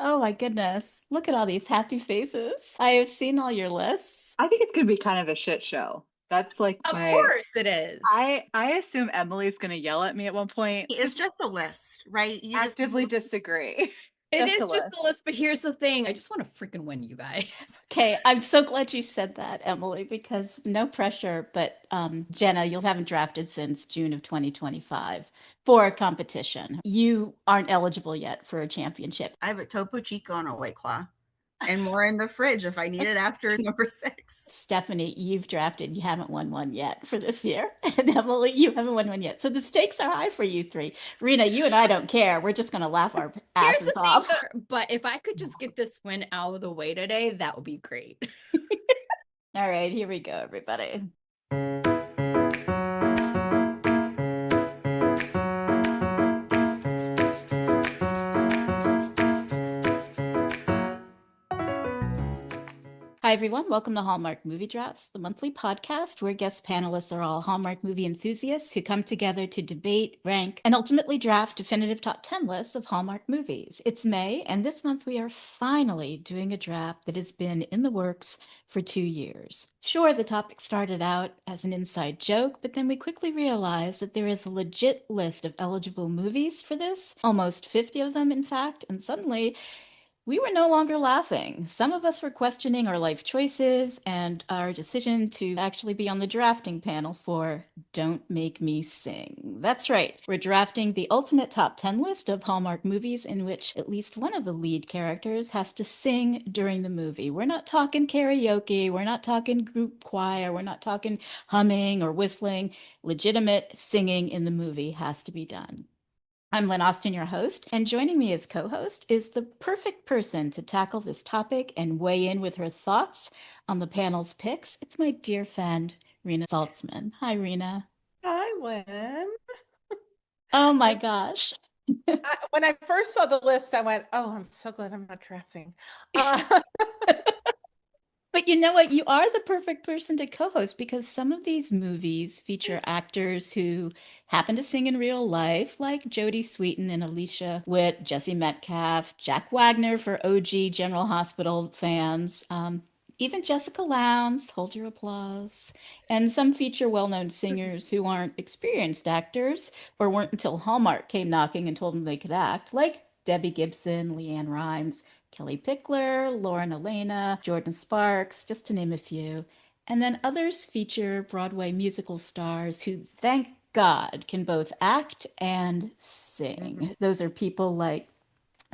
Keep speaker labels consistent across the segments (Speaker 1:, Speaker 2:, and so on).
Speaker 1: Oh my goodness. Look at all these happy faces. I have seen all your lists.
Speaker 2: I think it's gonna be kind of a shit show. That's like
Speaker 3: Of
Speaker 2: my
Speaker 3: course it is.
Speaker 2: I assume Emily's gonna yell at me at one point.
Speaker 4: It's
Speaker 2: Just
Speaker 4: just a list, right? You just
Speaker 2: actively disagree.
Speaker 3: It
Speaker 2: Just a
Speaker 3: is just a
Speaker 2: list.
Speaker 3: list, but here's the thing. I just want to freaking win, you guys.
Speaker 1: Okay, I'm so glad you said that, Emily, because no pressure, but Jenna, you haven't drafted since June of 2025 for a competition. You aren't eligible yet for a championship.
Speaker 4: I have a Topo Chico and a White Claw and more in the fridge if I need it after number six.
Speaker 1: Stephanie, you've drafted, you haven't won one yet for this year. And Emily, you haven't won one yet. So the stakes are high for you three. Rena, you and I don't care. We're just going to laugh our
Speaker 3: Here's the
Speaker 1: asses
Speaker 3: thing,
Speaker 1: off.
Speaker 3: but if I could just get this win out of the way today, that would be great.
Speaker 1: All right, here we go, everybody. Hi, everyone. Welcome to Hallmark Movie Drafts, the monthly podcast where guest panelists are all Hallmark movie enthusiasts who come together to debate, rank, and ultimately draft definitive top 10 lists of Hallmark movies. It's May, and this month we are finally doing a draft that has been in the works for 2 years. Sure, the topic started out as an inside joke, but then we quickly realized that there is a legit list of eligible movies for this, almost 50 of them, in fact, and suddenly we were no longer laughing. Some of us were questioning our life choices and our decision to actually be on the drafting panel for Don't Make Me Sing. That's right. We're drafting the ultimate top 10 list of Hallmark movies in which at least one of the lead characters has to sing during the movie. We're not talking karaoke, we're not talking group choir, we're not talking humming or whistling. Legitimate singing in the movie has to be done. I'm Lynn Austin, your host, and joining me as co host is the perfect person to tackle this topic and weigh in with her thoughts on the panel's picks. It's my dear friend, Rina Saltzman. Hi, Rina.
Speaker 5: Hi, Lynn.
Speaker 1: Oh my
Speaker 5: I,
Speaker 1: gosh.
Speaker 5: when I first saw the list, I went, "Oh, I'm so glad I'm not drafting." Uh,
Speaker 1: But you know what? You are the perfect person to co host because some of these movies feature actors who happen to sing in real life, like Jodie Sweetin and Alicia Witt, Jesse Metcalf, Jack Wagner for OG General Hospital fans, even Jessica Lowndes, hold your applause. And some feature well known singers who aren't experienced actors or weren't until Hallmark came knocking and told them they could act, like Debbie Gibson, Leanne Rimes, Kelly Pickler, Lauren Elena, Jordan Sparks, just to name a few. And then others feature Broadway musical stars who, thank God, can both act and sing. Those are people like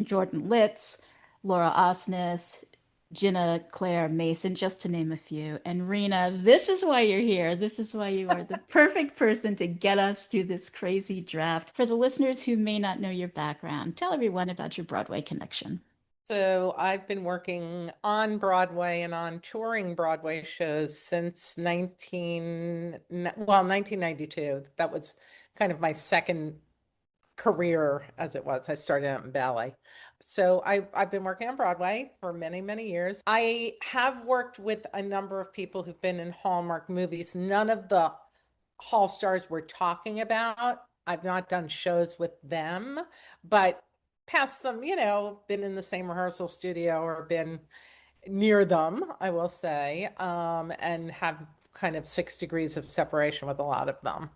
Speaker 1: Jordan Litz, Laura Osnes, Jenna Claire Mason, just to name a few. And Rena, this is why you're here. This is why you are the perfect person to get us through this crazy draft. For the listeners who may not know your background, tell everyone about your Broadway connection.
Speaker 5: so I've been working on Broadway and on touring Broadway shows since 1992. That was kind of my second career as it was. I started out in ballet. So I've been working on Broadway for many, many years. I have worked with a number of people who've been in Hallmark movies. None of the Hall stars we're talking about, I've not done shows with them, but past them, been in the same rehearsal studio or been near them, I will say, and have kind of 6 degrees of separation with a lot of them.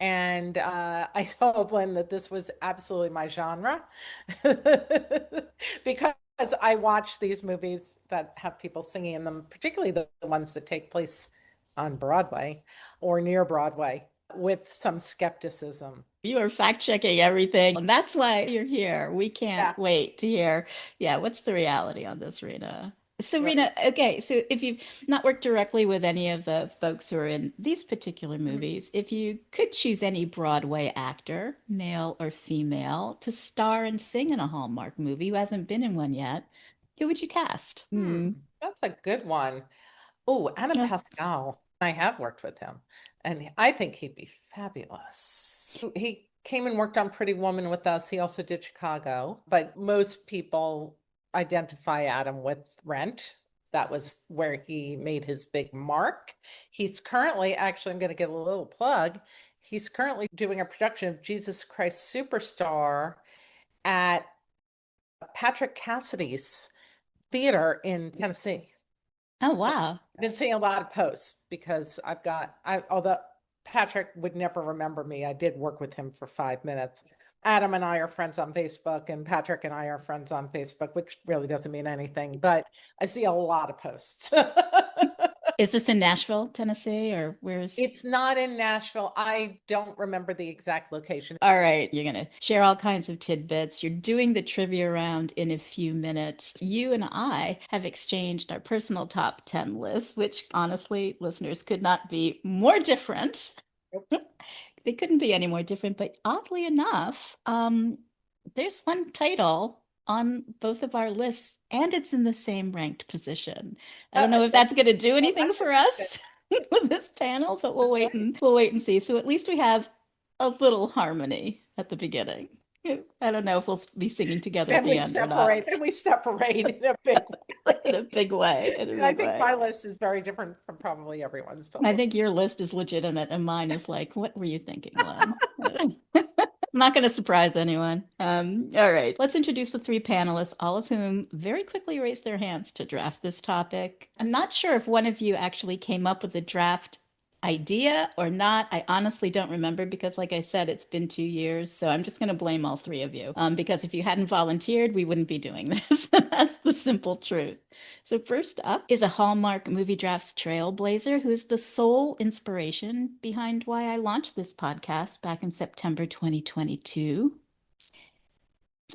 Speaker 5: And I told Lynn that this was absolutely my genre because I watch these movies that have people singing in them, particularly the ones that take place on Broadway or near Broadway, with some skepticism.
Speaker 1: You are fact checking everything. And that's why you're here. We can't
Speaker 5: Yeah,
Speaker 1: wait to hear, yeah, what's the reality on this, Rena? So,
Speaker 5: right.
Speaker 1: Rena, okay, so if you've not worked directly with any of the folks who are in these particular
Speaker 5: Mhm.
Speaker 1: movies, if you could choose any Broadway actor, male or female, to star and sing in a Hallmark movie who hasn't been in one yet, who would you cast?
Speaker 5: That's a good one. Oh, Adam
Speaker 1: Uh,
Speaker 5: Pascal. I have worked with him, and I think he'd be fabulous. He came and worked on Pretty Woman with us. He also did Chicago, but most people identify Adam with Rent. That was where he made his big mark. He's currently, actually, I'm going to give a little plug. He's currently doing a production of Jesus Christ Superstar at Patrick Cassidy's theater in Tennessee.
Speaker 1: Oh,
Speaker 5: So
Speaker 1: wow.
Speaker 5: I've been seeing a lot of posts because although Patrick would never remember me, I did work with him for 5 minutes. Adam and I are friends on Facebook, and Patrick and I are friends on Facebook, which really doesn't mean anything, but I see a lot of posts.
Speaker 1: Is this in Nashville, Tennessee, or where's?
Speaker 5: It's not in Nashville. I don't remember the exact location.
Speaker 1: All right, you're going to share all kinds of tidbits. You're doing the trivia round in a few minutes. You and I have exchanged our personal top 10 lists, which honestly, listeners, could not be more different. They couldn't be any more different, but oddly enough, there's one title on both of our lists, and it's in the same ranked position. I don't know if that's going to do anything for us with this panel, but we'll wait and see. So at least we have a little harmony at the beginning. I don't know if we'll be singing together at the end or not.
Speaker 5: Then we separate in a big way.
Speaker 1: In a big way.
Speaker 5: I think my list is very different from probably everyone's.
Speaker 1: I think your list is legitimate, and mine is like, what were you thinking, Lynn? I'm not going to surprise anyone. All right, let's introduce the three panelists, all of whom very quickly raised their hands to draft this topic. I'm not sure if one of you actually came up with the draft idea or not. I honestly don't remember because, like I said, it's been 2 years. So I'm just going to blame all three of you because if you hadn't volunteered, we wouldn't be doing this. That's the simple truth. So first up is a Hallmark Movie Drafts trailblazer who is the sole inspiration behind why I launched this podcast back in September 2022.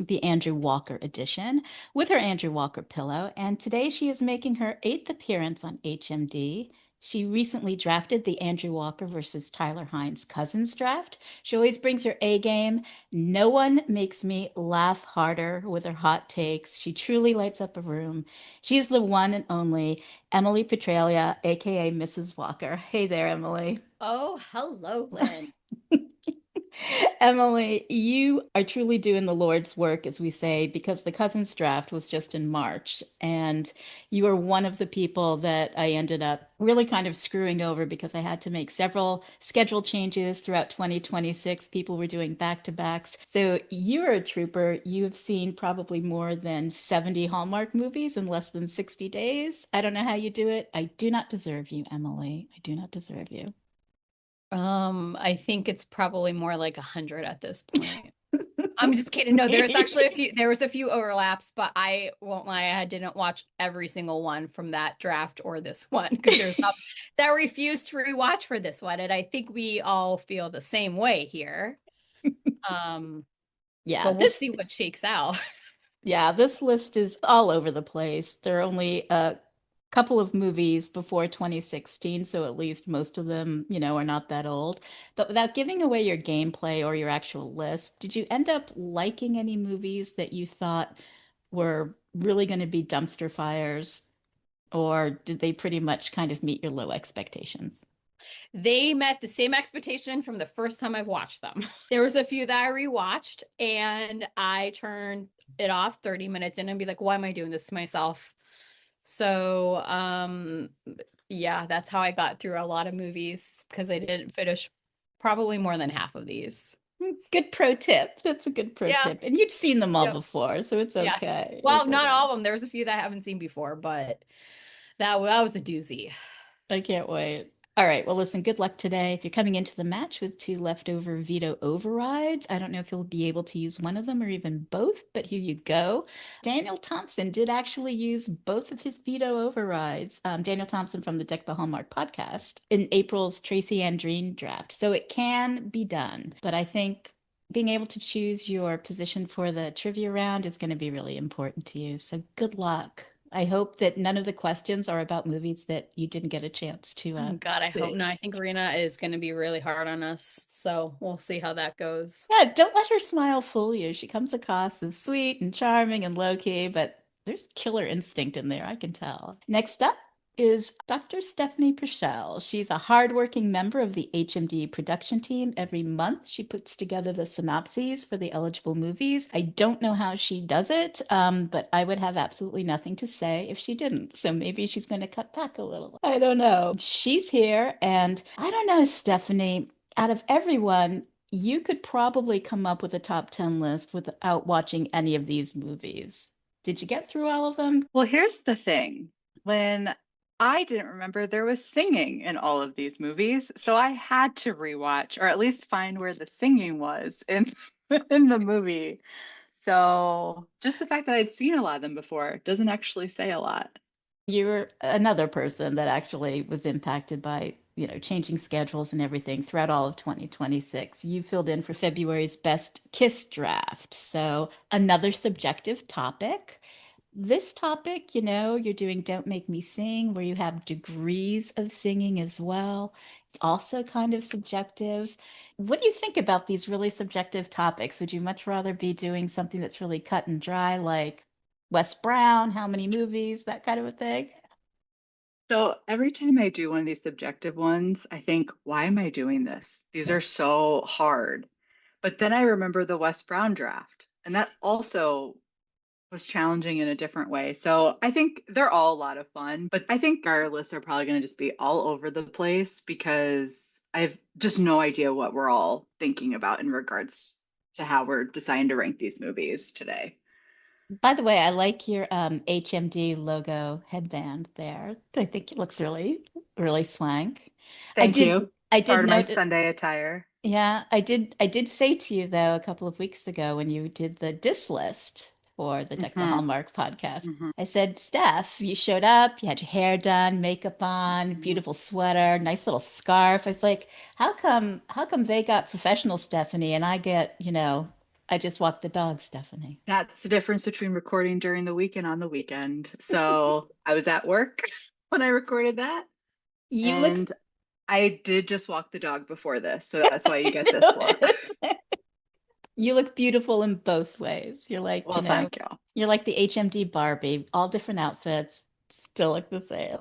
Speaker 1: The Andrew Walker edition with her Andrew Walker pillow. And today she is making her 8th appearance on HMD. She recently drafted the Andrew Walker versus Tyler Hines Cousins draft. She always brings her A game. No one makes me laugh harder with her hot takes. She truly lights up a room. She's the one and only Emily Petralia, aka Mrs. Walker. Hey there, Emily.
Speaker 3: Oh, hello, Lynn.
Speaker 1: Emily, you are truly doing the Lord's work, as we say, because the Cousins draft was just in March. And you are one of the people that I ended up really kind of screwing over because I had to make several schedule changes throughout 2026. People were doing back-to-backs. So you're a trooper. You have seen probably more than 70 Hallmark movies in less than 60 days. I don't know how you do it. I do not deserve you, Emily. I do not deserve you.
Speaker 3: I think it's probably more like 100 at this point. I'm just kidding. No, there's actually there was a few overlaps, but I won't lie, I didn't watch every single one from that draft or this one because there's some that refused to rewatch for this one. And I think we all feel the same way here.
Speaker 1: Yeah,
Speaker 3: but we'll see what shakes out.
Speaker 1: Yeah, this list is all over the place. There are only a couple of movies before 2016, so at least most of them, are not that old. But without giving away your gameplay or your actual list, did you end up liking any movies that you thought were really going to be dumpster fires, or did they pretty much kind of meet your low expectations?
Speaker 3: They met the same expectation from the first time I've watched them. There was a few that I rewatched and I turned it off 30 minutes in and be like, why am I doing this to myself? So, yeah, that's how I got through a lot of movies because I didn't finish probably more than half of these.
Speaker 1: Good pro tip. That's a good pro tip. And you'd seen them all before, so it's
Speaker 3: Yeah.
Speaker 1: okay.
Speaker 3: Well,
Speaker 1: It's
Speaker 3: not
Speaker 1: okay.
Speaker 3: all of them. There's a few that I haven't seen before, but that was a doozy.
Speaker 1: I can't wait. All right. Well, listen, good luck today. You're coming into the match with 2 leftover veto overrides. I don't know if you'll be able to use one of them or even both, but here you go. Daniel Thompson did actually use both of his veto overrides. Daniel Thompson from the Deck the Hallmark podcast in April's Tracy Andreen draft. So it can be done. But I think being able to choose your position for the trivia round is going to be really important to you. So good luck. I hope that none of the questions are about movies that you didn't get a chance to.
Speaker 3: Oh God, I hope not. I think Rina is going to be really hard on us. So we'll see how that goes.
Speaker 1: Yeah, don't let her smile fool you. She comes across as sweet and charming and low-key, but there's killer instinct in there, I can tell. Next up is Dr. Stephanie Purcell. She's a hardworking member of the HMD production team. Every month, she puts together the synopses for the eligible movies. I don't know how she does it, but I would have absolutely nothing to say if she didn't. So maybe she's going to cut back a little. I don't know. She's here, and I don't know, Stephanie, out of everyone, you could probably come up with a top 10 list without watching any of these movies. Did you get through all of them?
Speaker 2: Well, here's the thing. When I didn't remember there was singing in all of these movies, so I had to rewatch or at least find where the singing was in in the movie. So just the fact that I'd seen a lot of them before doesn't actually say a lot.
Speaker 1: You're another person that actually was impacted by, changing schedules and everything throughout all of 2026. You filled in for February's Best Kiss draft. So, another subjective topic. This topic, you're doing Don't Make Me Sing, where you have degrees of singing as well. It's also kind of subjective. What do you think about these really subjective topics? Would you much rather be doing something that's really cut and dry, like Wes Brown, how many movies, that kind of a thing?
Speaker 2: So every time I do one of these subjective ones, I think, why am I doing this? These are so hard. But then I remember the Wes Brown draft, and that also was challenging in a different way. So I think they're all a lot of fun, but I think our lists are probably going to just be all over the place because I have just no idea what we're all thinking about in regards to how we're deciding to rank these movies today.
Speaker 1: By the way, I like your HMD logo headband there. I think it looks really, really swank. I
Speaker 2: Thank
Speaker 1: did
Speaker 2: you.
Speaker 1: I did
Speaker 2: Part of my
Speaker 1: note
Speaker 2: Sunday attire.
Speaker 1: Yeah, I did say to you though a couple of weeks ago when you did the diss list for the Deck the
Speaker 2: Hmm.
Speaker 1: Hallmark podcast.
Speaker 2: Hmm.
Speaker 1: I said, Steph, you showed up, you had your hair done, makeup on,
Speaker 2: Hmm.
Speaker 1: beautiful sweater, nice little scarf. I was like, how come they got professional Stephanie and I get, I just walk the dog Stephanie.
Speaker 2: That's the difference between recording during the week and on the weekend. So I was at work when I recorded that,
Speaker 1: You look
Speaker 2: and I did just walk the dog before this, so that's why you get this look.
Speaker 1: You look beautiful in both ways. You're like,
Speaker 2: Well, thank you.
Speaker 1: you're like the HMD Barbie, all different outfits, still look the same.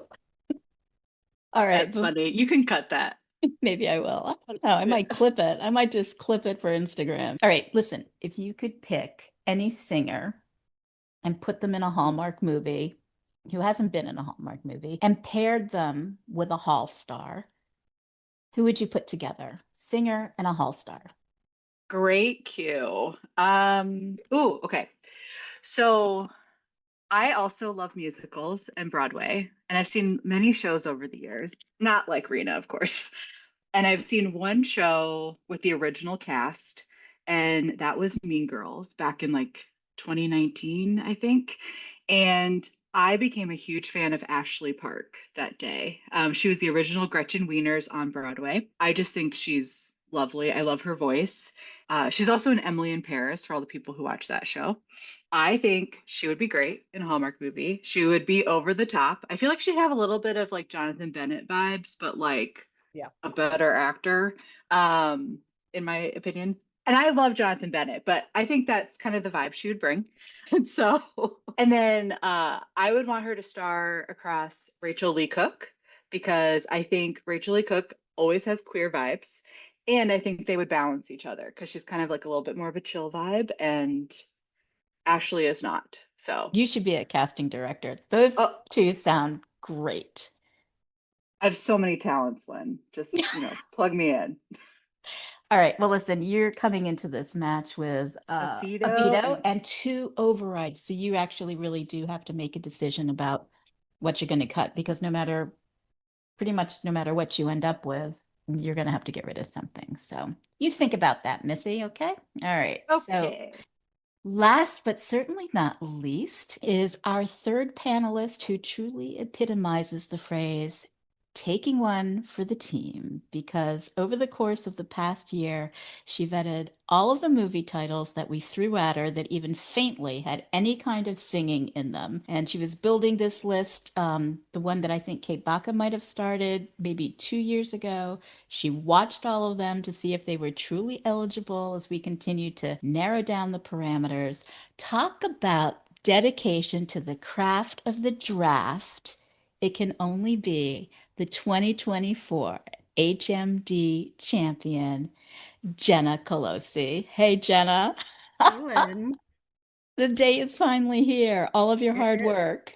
Speaker 1: All right,
Speaker 2: That's funny. You can cut that.
Speaker 1: maybe I will. I don't know. I might clip it. I might just clip it for Instagram. All right, listen, if you could pick any singer and put them in a Hallmark movie who hasn't been in a Hallmark movie and paired them with a Hall star, who would you put together? Singer and a Hall star.
Speaker 2: Great cue. Ooh, okay. So I also love musicals and Broadway, and I've seen many shows over the years, not like Rena, of course. And I've seen one show with the original cast, and that was Mean Girls back in like 2019, I think. And I became a huge fan of Ashley Park that day. She was the original Gretchen Wieners on Broadway. I just think she's lovely. I love her voice. She's also in Emily in Paris for all the people who watch that show. I think she would be great in a Hallmark movie. She would be over the top. I feel like she'd have a little bit of like Jonathan Bennett vibes, but like
Speaker 5: Yeah.
Speaker 2: a better actor, um, in my opinion. And I love Jonathan Bennett, but I think that's kind of the vibe she would bring. And so, and then I would want her to star across Rachel Lee Cook because I think Rachel Lee Cook always has queer vibes. And I think they would balance each other because she's kind of like a little bit more of a chill vibe, and Ashley is not. So,
Speaker 1: You should be a casting director. Those
Speaker 2: oh,
Speaker 1: two sound great.
Speaker 2: I have so many talents, Lynn. Just, plug me in.
Speaker 1: All right. Well, listen, you're coming into this match with
Speaker 2: A
Speaker 1: a
Speaker 2: veto
Speaker 1: veto
Speaker 2: and
Speaker 1: and two overrides. So you actually really do have to make a decision about what you're going to cut because pretty much no matter what you end up with, you're going to have to get rid of something. So you think about that, Missy. Okay. All right. So
Speaker 2: okay.
Speaker 1: last but certainly not least is our third panelist who truly epitomizes the phrase taking one for the team because over the course of the past year, she vetted all of the movie titles that we threw at her that even faintly had any kind of singing in them. And she was building this list, the one that I think Kate Baca might have started maybe 2 years ago. She watched all of them to see if they were truly eligible as we continue to narrow down the parameters. Talk about dedication to the craft of the draft. It can only be the 2024 HMD champion, Jenna Colosi. Hey, Jenna.
Speaker 4: Hey, Lynn.
Speaker 1: The day is finally here. All of your
Speaker 4: It
Speaker 1: hard
Speaker 4: is.
Speaker 1: work.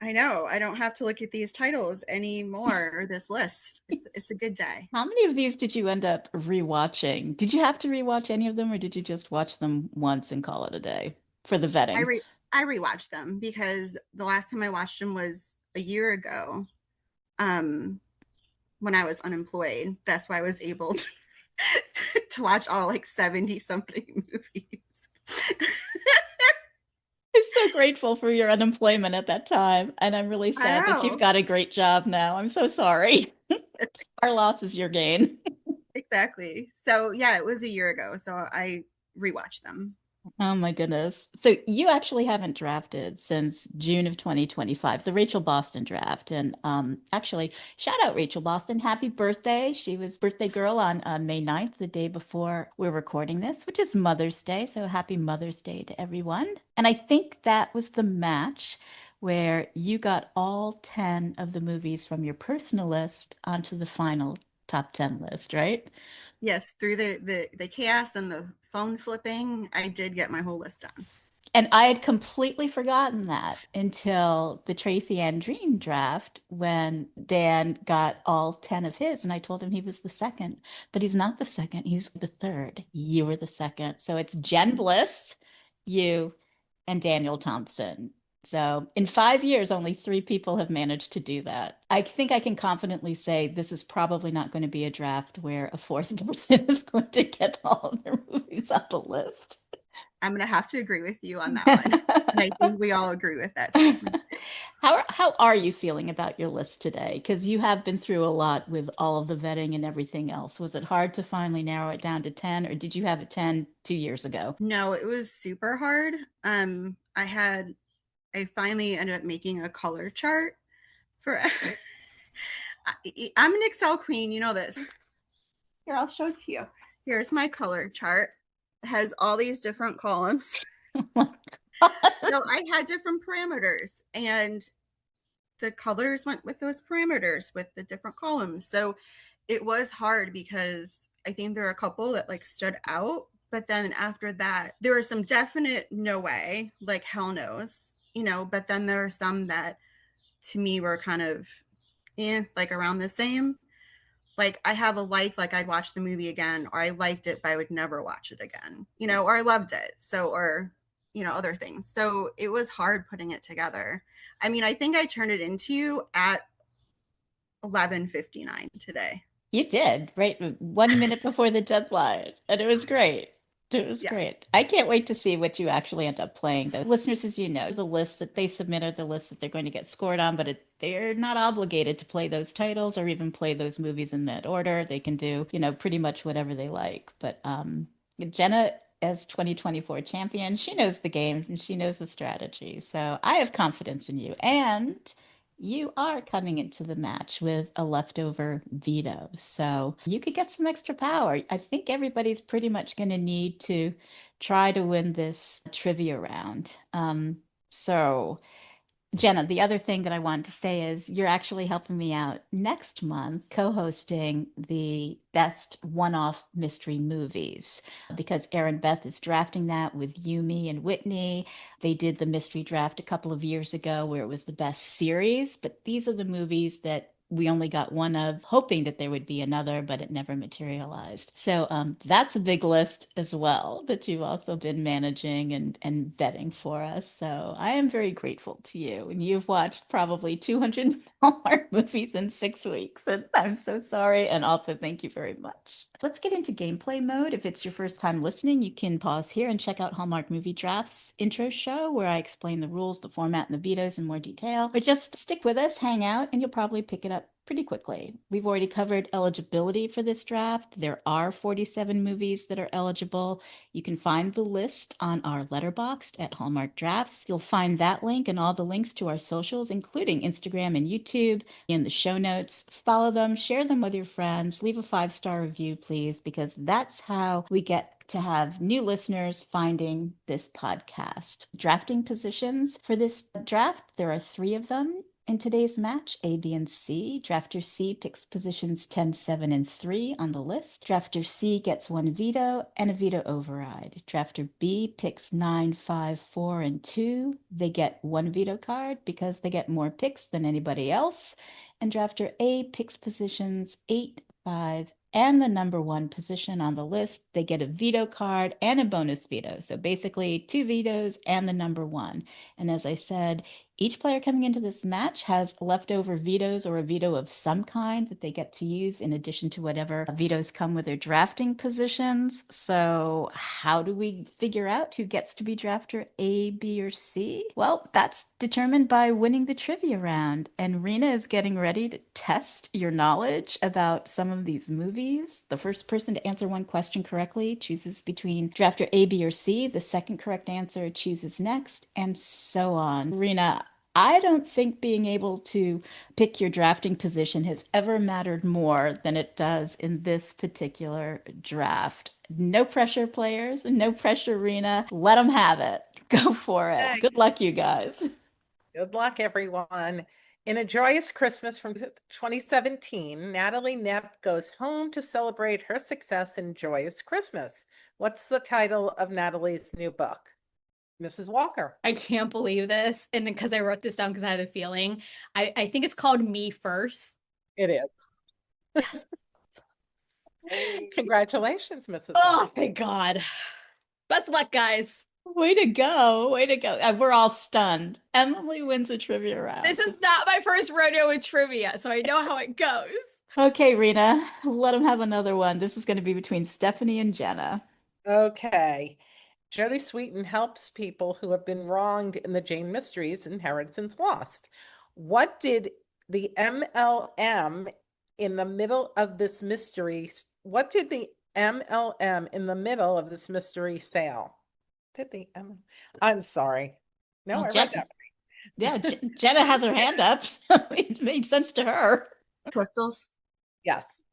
Speaker 4: I know. I don't have to look at these titles anymore, or this list. It's a good day.
Speaker 1: How many of these did you end up rewatching? Did you have to rewatch any of them, or did you just watch them once and call it a day for the
Speaker 4: I
Speaker 1: vetting?
Speaker 4: re I rewatched them because the last time I watched them was a year ago, um, when I was unemployed. That's why I was able to, to watch all like 70 something movies.
Speaker 1: I'm so grateful for your unemployment at that time, and I'm really
Speaker 4: I
Speaker 1: sad that you've
Speaker 4: know.
Speaker 1: got a great job now. I'm so sorry. Our loss is your gain.
Speaker 4: Exactly. So yeah, it was a year ago. So I rewatched them.
Speaker 1: Oh my goodness. So you actually haven't drafted since June of 2025, the Rachel Boston draft. And actually, shout out Rachel Boston. Happy birthday. She was birthday girl on May 9th, the day before we're recording this, which is Mother's Day. So happy Mother's Day to everyone. And I think that was the match where you got all 10 of the movies from your personal list onto the final top 10 list, right?
Speaker 4: Yes, through the chaos and the phone flipping, I did get my whole list done.
Speaker 1: And I had completely forgotten that until the Tracy Ann Dream draft when Dan got all 10 of his. And I told him he was the second, but he's not the second. He's the third. You were the second. So it's Jen Bliss, you, and Daniel Thompson. So in 5 years, only three people have managed to do that. I think I can confidently say this is probably not going to be a draft where a fourth person is going to get all of their movies on the list.
Speaker 4: I'm gonna have to agree with you on that one. And I think we all agree with that statement.
Speaker 1: How are you feeling about your list today? Because you have been through a lot with all of the vetting and everything else. Was it hard to finally narrow it down to 10, or did you have a 10 2 years ago?
Speaker 4: No, it was super hard. I finally ended up making a color chart for I'm an Excel queen, you know this. Here, I'll show it to you. Here's my color chart. It has all these different columns.
Speaker 1: Oh my God.
Speaker 4: So I had different parameters, and the colors went with those parameters with the different columns. So it was hard because I think there are a couple that like stood out, but then after that, there were some definite no way, like hell knows, but then there were some that to me were kind of like around the same. Like I have a life, like I'd watch the movie again, or I liked it, but I would never watch it again, or I loved it. So, or, other things. So it was hard putting it together. I mean, I think I turned it into you at 11:59 today.
Speaker 1: You did, right? 1 minute before the deadline. And it was great. It was
Speaker 4: Yeah.
Speaker 1: great. I can't wait to see what you actually end up playing. The listeners, as you know, the list that they submit are the list that they're going to get scored on, but they're not obligated to play those titles or even play those movies in that order. They can do, pretty much whatever they like. But Jenna, as 2024 champion, she knows the game and she knows the strategy. So I have confidence in you. And you are coming into the match with a leftover veto. So you could get some extra power. I think everybody's pretty much going to need to try to win this trivia round. So Jenna, the other thing that I wanted to say is you're actually helping me out next month co-hosting the best one-off mystery movies because Erin Beth is drafting that with Yumi and Whitney. They did the mystery draft a couple of years ago where it was the best series, but these are the movies that we only got one of, hoping that there would be another, but it never materialized. So that's a big list as well that you've also been managing and vetting for us. So I am very grateful to you. And you've watched probably 200 Hallmark movies in 6 weeks. And I'm so sorry. And also, thank you very much. Let's get into gameplay mode. If it's your first time listening, you can pause here and check out Hallmark Movie Drafts intro show where I explain the rules, the format, and the vetoes in more detail. Or just stick with us, hang out, and you'll probably pick it up pretty quickly. We've already covered eligibility for this draft. There are 47 movies that are eligible. You can find the list on our Letterboxd at Hallmark Drafts. You'll find that link and all the links to our socials, including Instagram and YouTube, in the show notes. Follow them, share them with your friends, leave a 5-star review, please, because that's how we get to have new listeners finding this podcast. Drafting positions for this draft, there are 3 of them. In today's match, A, B, and C, drafter C picks positions 10, 7, and 3 on the list. Drafter C gets one veto and a veto override. Drafter B picks 9, 5, 4, and 2. They get one veto card because they get more picks than anybody else. And drafter A picks positions 8, 5, and the number 1 position on the list. They get a veto card and a bonus veto. So basically 2 vetoes and the number 1. And as I said, each player coming into this match has leftover vetoes or a veto of some kind that they get to use in addition to whatever vetoes come with their drafting positions. So how do we figure out who gets to be drafter A, B, or C? Well, that's determined by winning the trivia round. And Rina is getting ready to test your knowledge about some of these movies. The first person to answer one question correctly chooses between drafter A, B, or C. The second correct answer chooses next, and so on. Rina, I don't think being able to pick your drafting position has ever mattered more than it does in this particular draft. No pressure, players. No pressure, Rena. Let them have it. Go for it.
Speaker 5: Thanks.
Speaker 1: Good luck, you guys.
Speaker 5: Good luck, everyone. In A Joyous Christmas from 2017, Natalie Nepp goes home to celebrate her success in Joyous Christmas. What's the title of Natalie's new book? Mrs. Walker.
Speaker 3: I can't believe this. And because I wrote this down because I had a feeling. I think it's called Me First.
Speaker 5: It is.
Speaker 3: Yes.
Speaker 5: Congratulations, Mrs.
Speaker 3: Oh,
Speaker 5: Walker.
Speaker 3: thank God. Best of luck, guys.
Speaker 1: Way to go. Way to go. We're all stunned. Emily wins a trivia round.
Speaker 3: This is not my first rodeo with trivia, so I know how it goes.
Speaker 1: Okay, Rena, let them have another one. This is going to be between Stephanie and Jenna.
Speaker 5: Okay. Jodie Sweetin helps people who have been wronged in the Jane Mysteries, Inheritance Lost. What did the MLM in the middle of this mystery? What did the MLM in the middle of this mystery sale? I'm sorry. No,
Speaker 1: Well,
Speaker 5: I read that.
Speaker 1: Yeah, Jenna has her hand up, so it made sense to her.
Speaker 4: Crystals.
Speaker 5: Yes.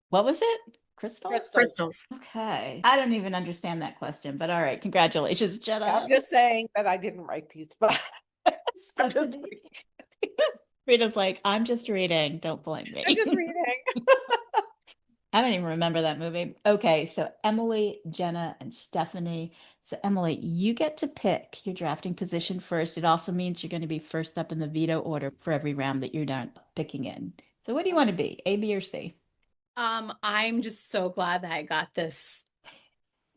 Speaker 1: What was it? Crystals?
Speaker 4: Crystals.
Speaker 1: Okay. I don't even understand that question, but all right. Congratulations, Jenna.
Speaker 5: I'm just saying that I didn't write these, but I'm just
Speaker 1: Stephanie. Rita's like, I'm just reading. Don't blame me.
Speaker 5: I'm just reading.
Speaker 1: I don't even remember that movie. Okay, so Emily, Jenna, and Stephanie. So Emily, you get to pick your drafting position first. It also means you're going to be first up in the veto order for every round that you're done picking in. So what do you want to be, A, B, or C?
Speaker 3: I'm just so glad that I got this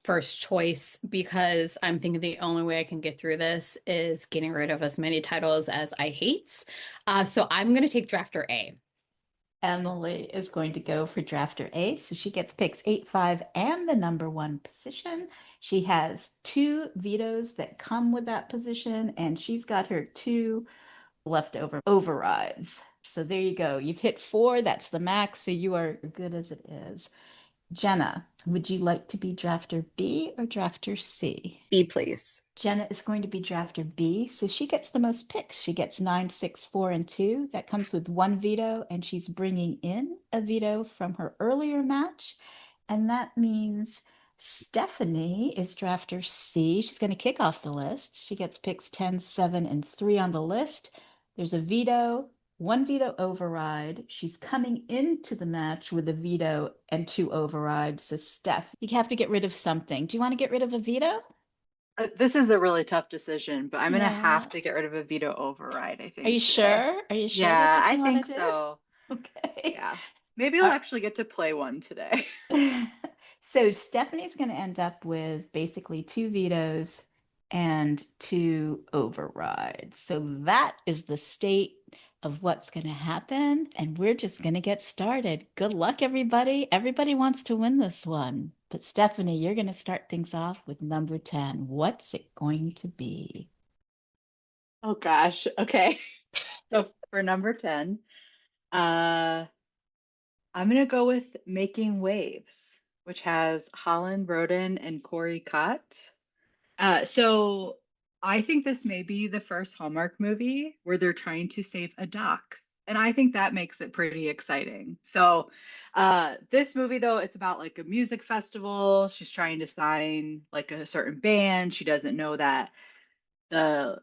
Speaker 3: first choice because I'm thinking the only way I can get through this is getting rid of as many titles as I hate. So I'm going to take drafter A.
Speaker 1: Emily is going to go for drafter A. So she gets picks 8, 5, and the number 1 position. She has 2 vetoes that come with that position, and she's got her 2 leftover overrides. So there you go. You've hit 4. That's the max. So you are good as it is. Jenna, would you like to be drafter B or drafter C?
Speaker 4: B, please.
Speaker 1: Jenna is going to be drafter B, so she gets the most picks. She gets 9, 6, 4, and 2. That comes with 1 veto, and she's bringing in a veto from her earlier match. And that means Stephanie is drafter C. She's going to kick off the list. She gets picks 10, 7, and 3 on the list. There's a veto, 1 veto override. She's coming into the match with a veto and 2 overrides. So Steph, you have to get rid of something. Do you want to get rid of a veto?
Speaker 2: This is a really tough decision, but I'm gonna
Speaker 1: Yeah.
Speaker 2: have to get rid of a veto override, I think.
Speaker 1: Are you
Speaker 2: today.
Speaker 1: sure? Are you sure
Speaker 2: Yeah,
Speaker 1: that's what
Speaker 2: I
Speaker 1: you want
Speaker 2: think
Speaker 1: to do?
Speaker 2: so.
Speaker 1: Okay.
Speaker 2: Yeah. Maybe I'll actually get to play one today.
Speaker 1: So Stephanie's going to end up with basically 2 vetoes and 2 overrides. So that is the state of what's going to happen. And we're just going to get started. Good luck, everybody. Everybody wants to win this one. But Stephanie, you're going to start things off with number 10. What's it going to be?
Speaker 2: Oh gosh. Okay. So for number 10, I'm gonna go with Making Waves, which has Holland Roden and Corey Cott. So I think this may be the first Hallmark movie where they're trying to save a doc. And I think that makes it pretty exciting. So this movie though, it's about like a music festival. She's trying to sign like a certain band. She doesn't know that the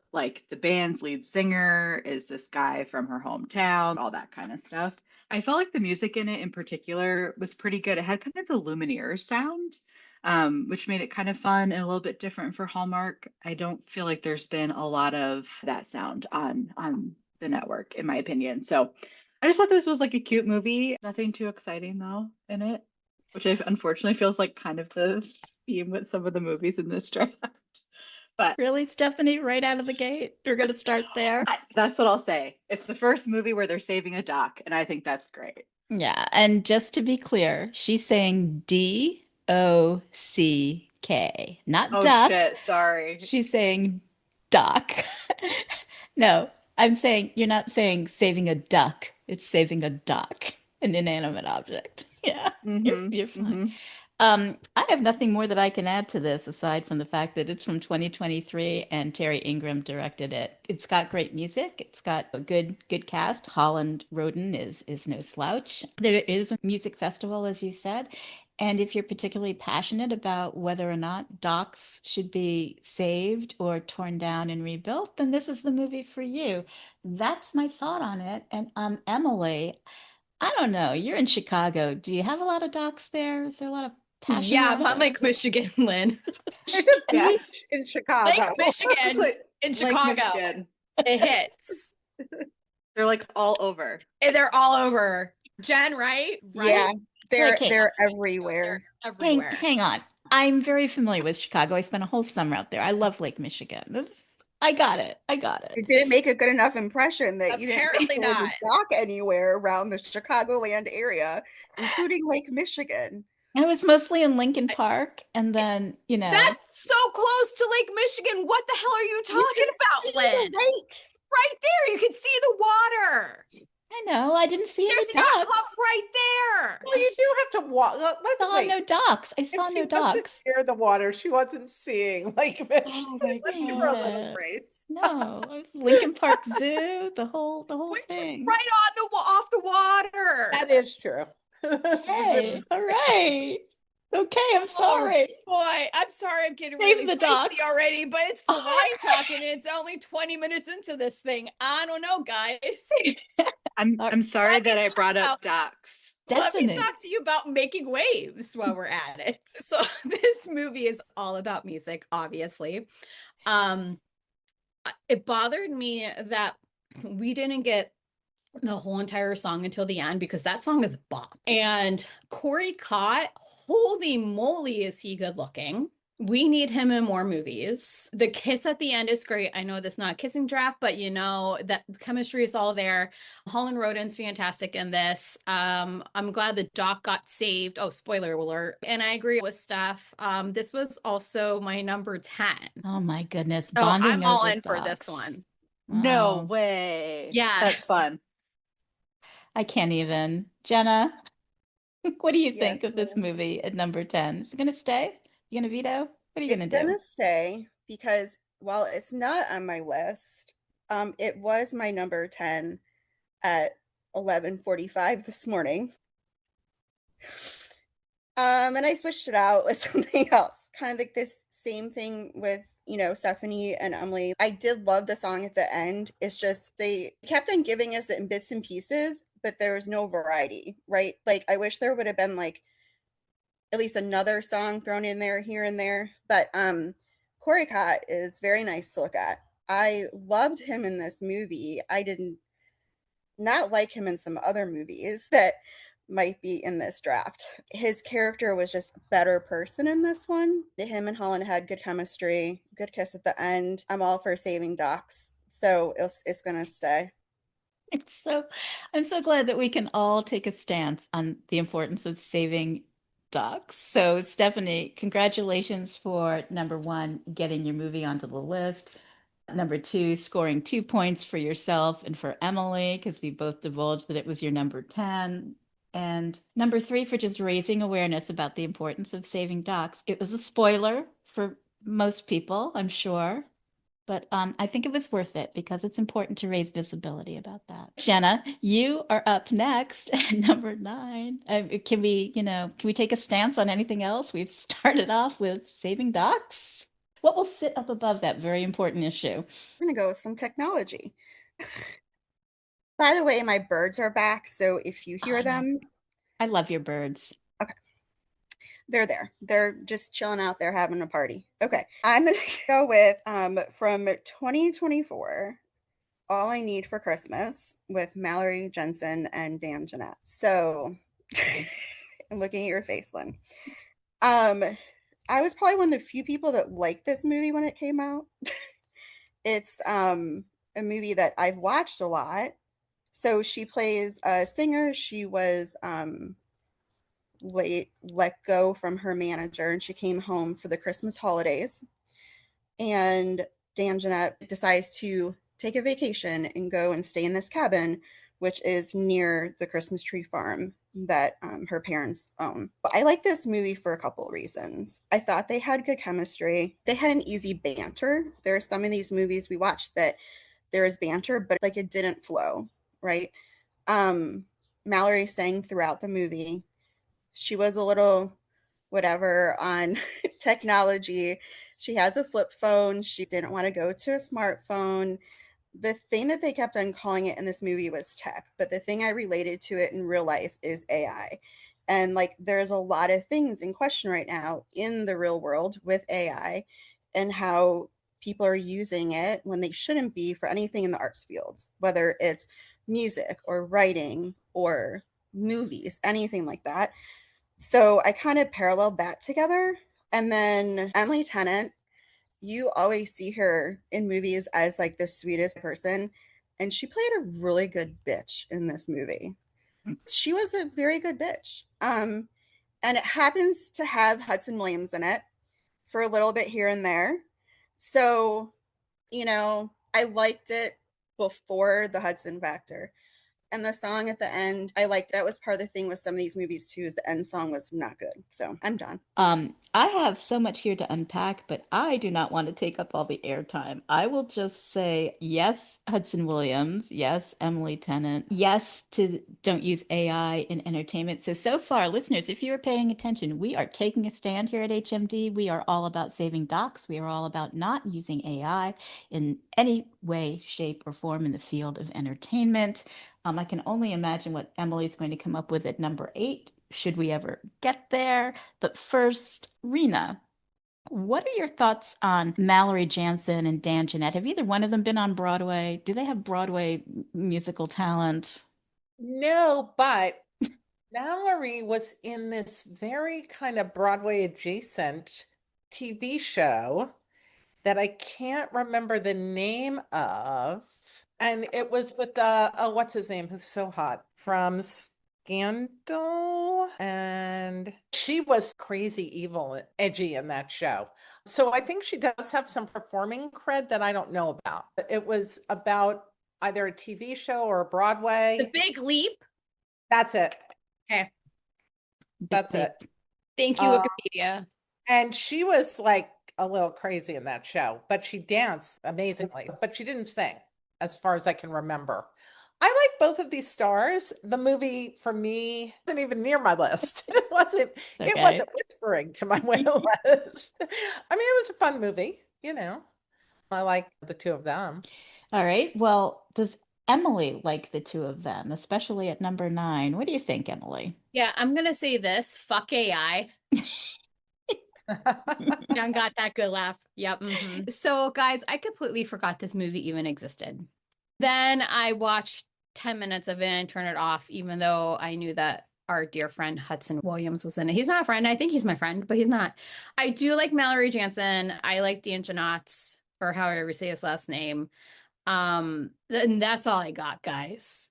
Speaker 2: band's lead singer is this guy from her hometown, all that kind of stuff. I felt like the music in it in particular was pretty good. It had kind of the Lumineers sound, which made it kind of fun and a little bit different for Hallmark. I don't feel like there's been a lot of that sound on the network, in my opinion. So I just thought this was like a cute movie. Nothing too exciting though in it, which I unfortunately feels like kind of the theme with some of the movies in this draft. But
Speaker 1: Really, Stephanie, right out of the gate? You're going to start there?
Speaker 2: that's what I'll say. It's the first movie where they're saving a doc, and I think that's great.
Speaker 1: Yeah. And just to be clear, she's saying D-O-C-K, not
Speaker 2: Oh
Speaker 1: duck.
Speaker 2: shit, sorry.
Speaker 1: She's saying duck. No, I'm saying you're not saying saving a duck. It's saving a duck, an inanimate object. Yeah, you're fine. I have nothing more that I can add to this aside from the fact that it's from 2023 and Terry Ingram directed it. It's got great music. It's got a good cast. Holland Roden is no slouch. There is a music festival, as you said. And if you're particularly passionate about whether or not docks should be saved or torn down and rebuilt, then this is the movie for you. That's my thought on it. And Emily, I don't know. You're in Chicago. Do you have a lot of docks there? Is there a lot of passion
Speaker 3: Yeah, I'm
Speaker 1: around
Speaker 3: on Lake
Speaker 1: this?
Speaker 3: Michigan, Lynn.
Speaker 5: There's a
Speaker 2: Yeah.
Speaker 5: beach in
Speaker 3: Lake
Speaker 5: Chicago.
Speaker 3: Michigan in
Speaker 2: Lake
Speaker 3: Chicago.
Speaker 2: Michigan.
Speaker 3: It hits.
Speaker 2: They're like all over.
Speaker 3: And they're all over. Jen, right?
Speaker 4: Yeah,
Speaker 1: Okay.
Speaker 4: they're everywhere.
Speaker 3: They're everywhere.
Speaker 1: Hang on. I'm very familiar with Chicago. I spent a whole summer out there. I love Lake Michigan. I got it.
Speaker 4: It didn't make a good enough impression that you didn't think
Speaker 3: Apparently
Speaker 4: there was
Speaker 3: not.
Speaker 4: a dock anywhere around the Chicagoland area, including Lake Michigan.
Speaker 1: I was mostly in Lincoln Park, and then,
Speaker 3: That's so close to Lake Michigan. What the hell are you
Speaker 4: You
Speaker 3: talking
Speaker 4: can
Speaker 3: about,
Speaker 4: see the
Speaker 3: Lynn?
Speaker 4: lake.
Speaker 3: Right there. You can see the water.
Speaker 1: I know. I didn't see
Speaker 3: There's
Speaker 1: any
Speaker 3: a yacht
Speaker 1: docks.
Speaker 3: club right there.
Speaker 5: Well, you do have to walk.
Speaker 1: I saw
Speaker 5: Wait.
Speaker 1: no docks. I
Speaker 5: If
Speaker 1: saw
Speaker 5: she
Speaker 1: no
Speaker 5: wasn't
Speaker 1: docks.
Speaker 5: near the water, she wasn't seeing Lake Michigan.
Speaker 1: Oh my
Speaker 5: Let's give her a little
Speaker 1: God.
Speaker 5: grace.
Speaker 1: No, it was Lincoln Park Zoo, the whole
Speaker 3: Which is
Speaker 1: thing.
Speaker 3: right on the off the water.
Speaker 5: That is true.
Speaker 1: Hey, all right. Okay, I'm sorry.
Speaker 3: Boy, I'm sorry I'm getting
Speaker 1: Save
Speaker 3: really
Speaker 1: the
Speaker 3: feisty
Speaker 1: docks.
Speaker 3: already, but it's the
Speaker 1: All
Speaker 3: wine talking and it's only 20 minutes into this thing. I don't know, guys.
Speaker 2: I'm sorry
Speaker 3: Let me
Speaker 2: that I
Speaker 3: talk
Speaker 2: brought up
Speaker 3: about-
Speaker 2: docs.
Speaker 3: Let me
Speaker 1: Definite.
Speaker 3: talk to you about making waves while we're at it. So this movie is all about music, obviously. It bothered me that we didn't get the whole entire song until the end because that song is a bop. And Corey Cott, holy moly, is he good looking. We need him in more movies. The kiss at the end is great. I know that's not a kissing draft, but that chemistry is all there. Holland Roden's fantastic in this. I'm glad the doc got saved. Oh, spoiler alert. And I agree with Steph. This was also my number 10.
Speaker 1: Oh my goodness.
Speaker 3: So
Speaker 1: Bonding
Speaker 3: I'm all
Speaker 1: over
Speaker 3: in for this
Speaker 1: docks.
Speaker 3: one.
Speaker 2: No
Speaker 1: Wow.
Speaker 2: way.
Speaker 3: Yes.
Speaker 2: That's fun.
Speaker 1: I can't even. Jenna, what do you
Speaker 4: Yes,
Speaker 1: think of this
Speaker 4: ma'am.
Speaker 1: movie at number 10? Is it going to stay? You going to veto? What are you
Speaker 4: It's
Speaker 1: going to do?
Speaker 4: gonna stay because while it's not on my list, it was my number 10 at 11:45 this morning. And I switched it out with something else. Kind of like this same thing with, Stephanie and Emily. I did love the song at the end. It's just they kept on giving us it in bits and pieces, but there was no variety, right? Like I wish there would have been like at least another song thrown in there here and there. But Corey Cott is very nice to look at. I loved him in this movie. I did not like him in some other movies that might be in this draft. His character was just a better person in this one. Him and Holland had good chemistry, good kiss at the end. I'm all for saving docs. So it's gonna stay.
Speaker 1: I'm so glad that we can all take a stance on the importance of saving dogs. So, Stephanie, congratulations for number 1, getting your movie onto the list. Number 2, scoring 2 points for yourself and for Emily, because you both divulged that it was your number 10. And number 3, for just raising awareness about the importance of saving dogs. It was a spoiler for most people, I'm sure. But I think it was worth it because it's important to raise visibility about that. Jenna, you are up next at number 9. Can we take a stance on anything else? We've started off with saving docs. What will sit up above that very important issue?
Speaker 4: We're going to go with some technology. By the way, my birds are back. So if you hear them,
Speaker 1: I love your birds.
Speaker 4: okay, they're there. They're just chilling out there having a party. Okay, I'm going to go with from 2024, All I Need for Christmas with Mallory Jensen and Dan Jeanette. So I'm looking at your face, Lynn. I was probably one of the few people that liked this movie when it came out. It's a movie that I've watched a lot. So she plays a singer. She was let go from her manager, and she came home for the Christmas holidays. And Dan Jeanette decides to take a vacation and go and stay in this cabin, which is near the Christmas tree farm that her parents own. But I like this movie for a couple reasons. I thought they had good chemistry. They had an easy banter. There are some of these movies we watched that there is banter, but like it didn't flow, right? Mallory sang throughout the movie. She was a little whatever on technology. She has a flip phone. She didn't want to go to a smartphone. The thing that they kept on calling it in this movie was tech, but the thing I related to it in real life is AI. And like there's a lot of things in question right now in the real world with AI and how people are using it when they shouldn't be for anything in the arts field, whether it's music or writing or movies, anything like that. So I kind of paralleled that together. And then Emily Tennant, you always see her in movies as like the sweetest person. And she played a really good bitch in this movie. She was a very good bitch. And it happens to have Hudson Williams in it for a little bit here and there. So, I liked it before the Hudson factor. And the song at the end, I liked that was part of the thing with some of these movies too, is the end song was not good. So I'm done.
Speaker 1: I have so much here to unpack, but I do not want to take up all the airtime. I will just say yes, Hudson Williams. Yes, Emily Tennant. Yes to don't use AI in entertainment. So far, listeners, if you're paying attention, we are taking a stand here at HMD. We are all about saving docs. We are all about not using AI in any way, shape, or form in the field of entertainment. I can only imagine what Emily's going to come up with at number 8, should we ever get there. But first, Rina, what are your thoughts on Mallory Jansen and Dan Jeanette? Have either one of them been on Broadway? Do they have Broadway musical talent?
Speaker 5: No, but Mallory was in this very kind of Broadway adjacent TV show that I can't remember the name of. And it was with what's his name? Who's so hot from Scandal. And she was crazy, evil, and edgy in that show. So I think she does have some performing cred that I don't know about. It was about either a TV show or a Broadway.
Speaker 3: The Big Leap.
Speaker 5: That's it.
Speaker 3: Okay.
Speaker 5: That's it.
Speaker 3: Thank you, Wikipedia.
Speaker 5: And she was like a little crazy in that show, but she danced amazingly, but she didn't sing as far as I can remember. I like both of these stars. The movie for me wasn't even near my list. It wasn't whispering to my list. I mean, it was a fun movie, I like the two of them.
Speaker 1: All right. Well, does Emily like the two of them, especially at number 9? What do you think, Emily?
Speaker 3: Yeah, I'm gonna say this. Fuck AI. John got that good laugh. Yep. So, guys, I completely forgot this movie even existed. Then I watched 10 minutes of it and turned it off, even though I knew that our dear friend Hudson Williams was in it. He's not a friend. I think he's my friend, but he's not. I do like Mallory Jansen. I like Dan Jeanette, or however you say his last name. And that's all I got, guys.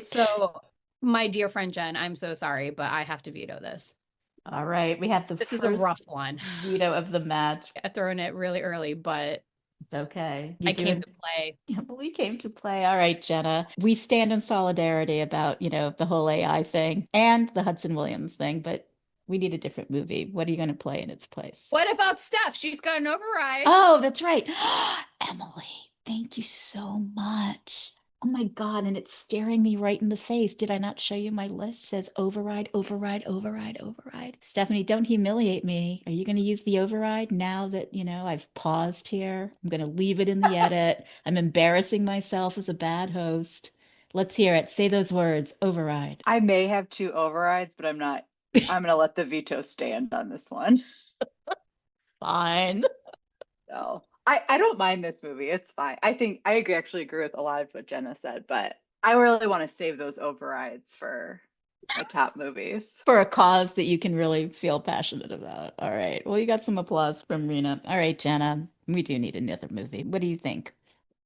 Speaker 3: So, my dear friend Jen, I'm so sorry, but I have to veto this.
Speaker 1: All right, we have
Speaker 3: this is a rough one.
Speaker 1: Veto of the match.
Speaker 3: Throwing it really early, but
Speaker 1: it's okay.
Speaker 3: I came to play.
Speaker 1: Yeah, we came to play. All right, Jenna. We stand in solidarity about, the whole AI thing and the Hudson Williams thing, but we need a different movie. What are you going to play in its place?
Speaker 3: What about Steph? She's got an override.
Speaker 1: Oh, that's right. Emily, thank you so much. Oh my God, and it's staring me right in the face. Did I not show you my list? It says override, override, override, override. Stephanie, don't humiliate me. Are you going to use the override now that, I've paused here? I'm going to leave it in the edit. I'm embarrassing myself as a bad host. Let's hear it. Say those words, override.
Speaker 2: I may have two overrides, but I'm not. I'm going to let the veto stand on this one.
Speaker 1: Fine.
Speaker 2: So I don't mind this movie. It's fine. I think I actually agree with a lot of what Jenna said, but I really want to save those overrides for my top movies.
Speaker 1: For a cause that you can really feel passionate about. All right. Well, you got some applause from Rena. All right, Jenna, we do need another movie. What do you think?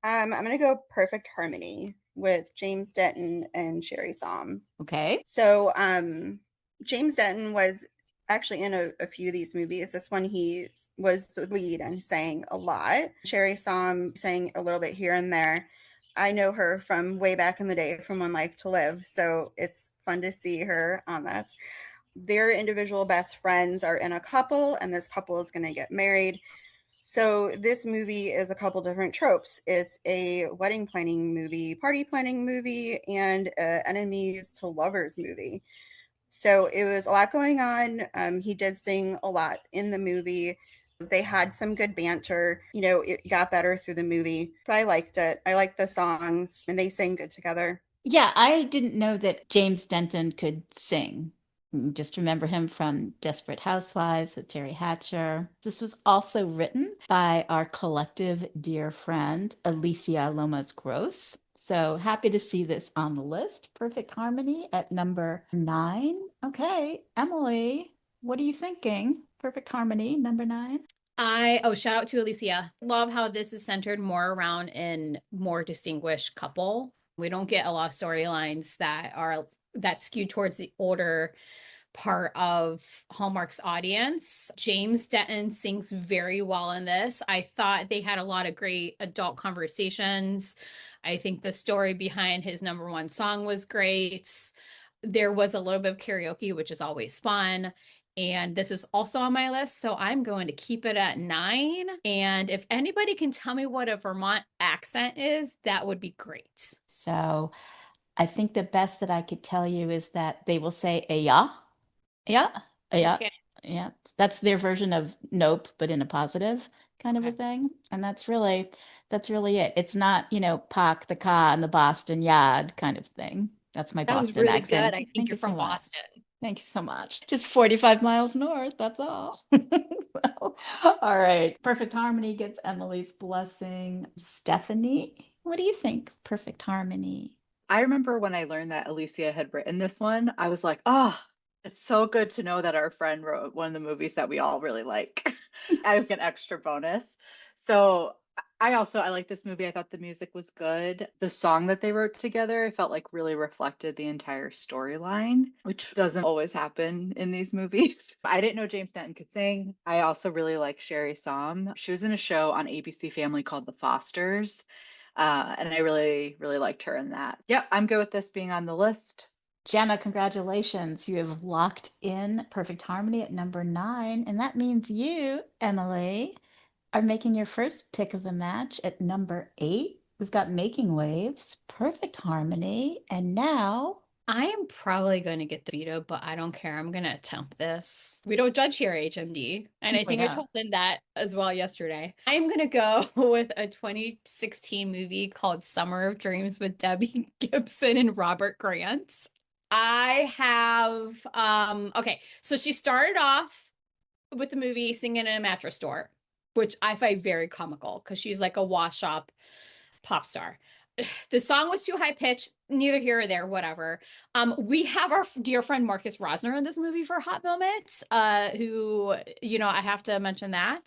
Speaker 4: I'm gonna go Perfect Harmony with James Denton and Sherry Som.
Speaker 1: Okay.
Speaker 4: So James Denton was actually in a few of these movies. This one he was the lead and sang a lot. Sherry Som sang a little bit here and there. I know her from way back in the day from One Life to Live, so it's fun to see her on this. Their individual best friends are in a couple, and this couple is going to get married. So this movie is a couple different tropes. It's a wedding planning movie, party planning movie, and a enemies to lovers movie. So it was a lot going on. He did sing a lot in the movie. They had some good banter. It got better through the movie, but I liked it. I liked the songs, and they sang good together.
Speaker 1: Yeah, I didn't know that James Denton could sing. Just remember him from Desperate Housewives with Terry Hatcher. This was also written by our collective dear friend, Alicia Lomas Gross. So happy to see this on the list. Perfect Harmony at number 9. Okay, Emily, what are you thinking? Perfect Harmony, number 9.
Speaker 3: Shout out to Alicia. Love how this is centered more around a more distinguished couple. We don't get a lot of storylines that skew towards the older part of Hallmark's audience. James Denton sings very well in this. I thought they had a lot of great adult conversations. I think the story behind his number one song was great. There was a little bit of karaoke, which is always fun. And this is also on my list, so I'm going to keep it at 9. And if anybody can tell me what a Vermont accent is, that would be great.
Speaker 1: So I think the best that I could tell you is that they will say yeah, yeah, yeah,
Speaker 3: Okay.
Speaker 1: yeah. That's their version of nope, but in a positive kind of a
Speaker 3: Okay.
Speaker 1: thing. And that's really it. It's not, Pak the Ka and the Boston Yard kind of thing. That's my
Speaker 3: That was
Speaker 1: Boston
Speaker 3: really
Speaker 1: accent.
Speaker 3: good. I think
Speaker 1: Thank
Speaker 3: you're
Speaker 1: you so
Speaker 3: from
Speaker 1: much.
Speaker 3: Boston.
Speaker 1: Thank you so much. Just 45 miles north, that's all. So, all right. Perfect Harmony gets Emily's blessing. Stephanie, what do you think? Perfect Harmony.
Speaker 2: I remember when I learned that Alicia had written this one, I was like, oh, it's so good to know that our friend wrote one of the movies that we all really like as an extra bonus. So I like this movie. I thought the music was good. The song that they wrote together, I felt like really reflected the entire storyline, which doesn't always happen in these movies. I didn't know James Denton could sing. I also really like Sherry Som. She was in a show on ABC Family called The Fosters. And I really, really liked her in that. Yep, I'm good with this being on the list.
Speaker 1: Jenna, congratulations. You have locked in Perfect Harmony at number 9. And that means you, Emily, are making your first pick of the match at number 8. We've got Making Waves, Perfect Harmony, and now
Speaker 3: I am probably going to get the veto, but I don't care. I'm going to attempt this. We don't judge here, HMD. And I
Speaker 1: we
Speaker 3: think I
Speaker 1: don't.
Speaker 3: told Lynn that as well yesterday. I'm going to go with a 2016 movie called Summer of Dreams with Debbie Gibson and Robert Grant. I have, okay, so she started off with the movie singing in a mattress store, which I find very comical because she's like a wash up pop star. The song was too high pitched, neither here or there, whatever. We have our dear friend Marcus Rosner in this movie for hot moments, who, I have to mention that.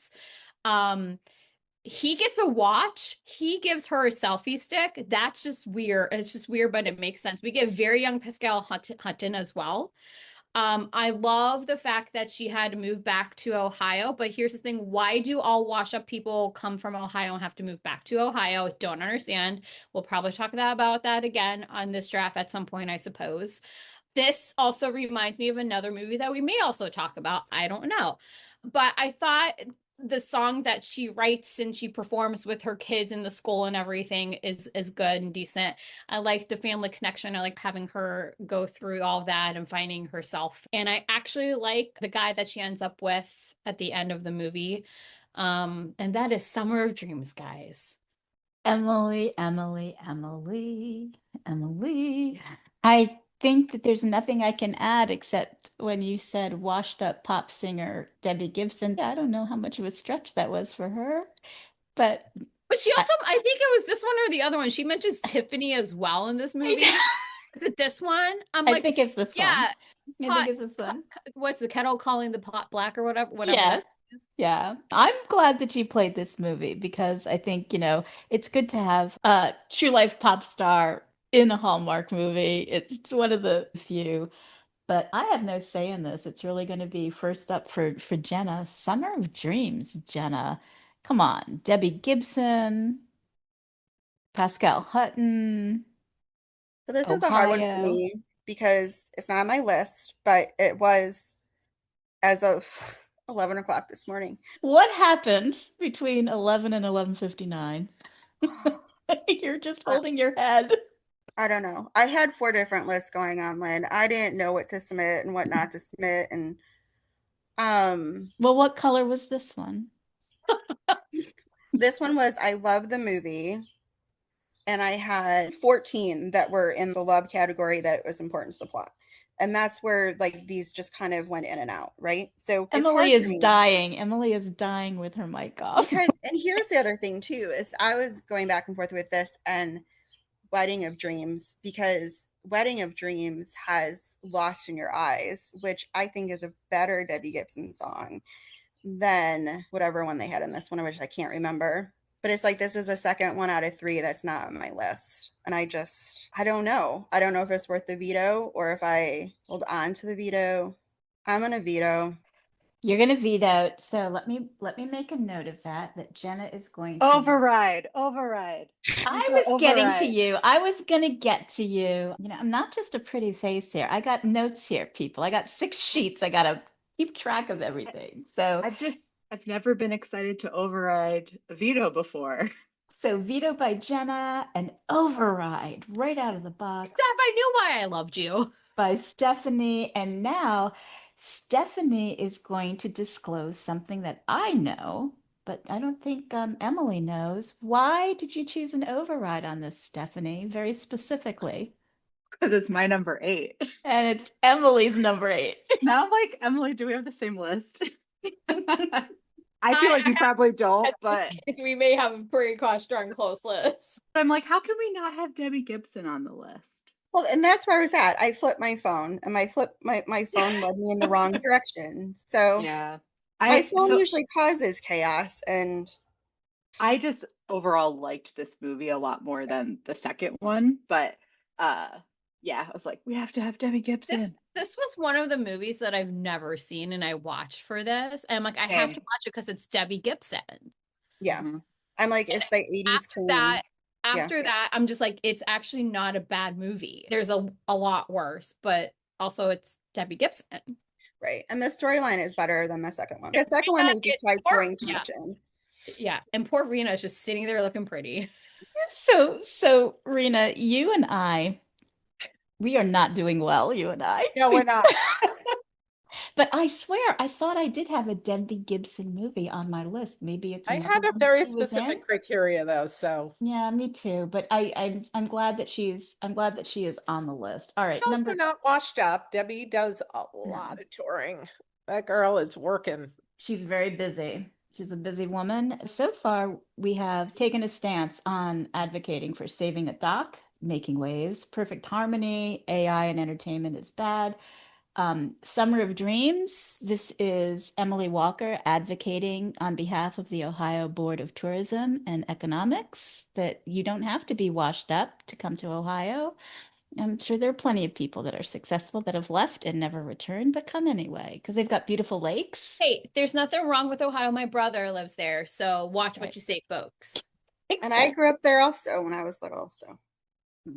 Speaker 3: He gets a watch. He gives her a selfie stick. That's just weird. It's just weird, but it makes sense. We get very young Pascal Hutton as well. I love the fact that she had to move back to Ohio, but here's the thing. Why do all wash up people come from Ohio and have to move back to Ohio? Don't understand. We'll probably talk about that again on this draft at some point, I suppose. This also reminds me of another movie that we may also talk about. I don't know. But I thought the song that she writes and she performs with her kids in the school and everything is good and decent. I like the family connection. I like having her go through all that and finding herself. And I actually like the guy that she ends up with at the end of the movie. And that is Summer of Dreams, guys.
Speaker 1: Emily, Emily, Emily, Emily. I think that there's nothing I can add except when you said washed up pop singer Debbie Gibson. I don't know how much of a stretch that was for her, but
Speaker 3: But she
Speaker 1: I,
Speaker 3: also, I think it was this one or the other one. She mentions Tiffany as well in this movie. Is it this one? I'm
Speaker 1: I
Speaker 3: like,
Speaker 1: think it's this one.
Speaker 3: yeah,
Speaker 1: I
Speaker 3: pot,
Speaker 1: think it's this one.
Speaker 3: what's the kettle calling the pot black or whatever
Speaker 1: Yeah.
Speaker 3: that is.
Speaker 1: Yeah. I'm glad that you played this movie because I think, it's good to have a true life pop star in a Hallmark movie. It's one of the few. But I have no say in this. It's really going to be first up for Jenna. Summer of Dreams, Jenna. Come on. Debbie Gibson, Pascal Hutton,
Speaker 4: So this is a hard one for
Speaker 1: Ohio.
Speaker 4: me because it's not on my list, but it was as of 11 o'clock this morning.
Speaker 1: What happened between 11 and 11:59? You're just holding your head.
Speaker 4: I don't know. I had 4 different lists going on, Lynn. I didn't know what to submit and what not to submit. And
Speaker 1: Well, what color was this one?
Speaker 4: this one was I love the movie. And I had 14 that were in the love category that was important to the plot. And that's where like these just kind of went in and out, right? So it's hard
Speaker 1: Emily
Speaker 4: for
Speaker 1: is
Speaker 4: me
Speaker 1: dying. Emily is dying with her mic off.
Speaker 4: because, and here's the other thing too, is I was going back and forth with this and Wedding of Dreams, because Wedding of Dreams has Lost in Your Eyes, which I think is a better Debbie Gibson song than whatever one they had in this one, which I can't remember. But it's like this is a second one out of 3 that's not on my list. And I don't know. I don't know if it's worth the veto or if I hold on to the veto. I'm gonna veto.
Speaker 1: You're gonna veto. So let me make a note of that Jenna is going to
Speaker 2: Override. Override.
Speaker 1: I
Speaker 2: Veto
Speaker 1: was getting to
Speaker 2: override.
Speaker 1: you. I was gonna get to you. I'm not just a pretty face here. I got notes here, people. I got 6 sheets. I gotta keep track of everything. So
Speaker 2: I've never been excited to override a veto before.
Speaker 1: so veto by Jenna and override right out of the box
Speaker 3: Steph, I knew why I loved you.
Speaker 1: by Stephanie. And now Stephanie is going to disclose something that I know, but I don't think Emily knows. Why did you choose an override on this, Stephanie, very specifically?
Speaker 2: Because it's my number 8.
Speaker 1: And it's Emily's number 8.
Speaker 2: Now I'm like, Emily, do we have the same list? I feel like we probably don't,
Speaker 3: In
Speaker 2: but
Speaker 3: this case, we may have a pretty darn close list.
Speaker 2: I'm like, how can we not have Debbie Gibson on the list?
Speaker 4: Well, and that's where I was at. I flipped my phone and my phone led me in the wrong direction. So
Speaker 2: Yeah.
Speaker 4: my phone usually causes chaos, and
Speaker 2: I just overall liked this movie a lot more than the second one, but yeah, I was like, we have to have Debbie Gibson.
Speaker 3: This was one of the movies that I've never seen, and I watched for this. And I'm like, I have to
Speaker 2: Same.
Speaker 3: watch it because it's Debbie Gibson.
Speaker 4: yeah.
Speaker 2: Mhm.
Speaker 4: I'm like, it's the 80s queen.
Speaker 3: After that, I'm just like, it's actually not a bad movie. There's a lot worse, but also it's Debbie Gibson.
Speaker 4: Right. And the storyline is better than the second one. The second one, they just tried throwing too much in.
Speaker 3: Yeah. And poor Rina is just sitting there looking pretty.
Speaker 1: So Rena, you and I, we are not doing well, you and I.
Speaker 5: No, we're not.
Speaker 1: But I swear, I thought I did have a Debbie Gibson movie on my list. Maybe it's
Speaker 5: I
Speaker 1: another
Speaker 5: had a
Speaker 1: one
Speaker 5: very
Speaker 1: she was in.
Speaker 5: specific criteria though, so
Speaker 1: Yeah, me too. But I'm glad that she is on the list. All right,
Speaker 5: also
Speaker 1: number
Speaker 5: not washed up. Debbie does a lot of touring. That girl is working.
Speaker 1: She's very busy. She's a busy woman. So far, we have taken a stance on advocating for saving a doc, making waves, perfect harmony, AI and entertainment is bad. Summer of Dreams. This is Emily Walker advocating on behalf of the Ohio Board of Tourism and Economics that you don't have to be washed up to come to Ohio. I'm sure there are plenty of people that are successful that have left and never returned, but come anyway because they've got beautiful lakes.
Speaker 3: Hey, there's nothing wrong with Ohio. My brother lives there. So watch what you say, folks.
Speaker 4: And I grew up there also when I was little. So,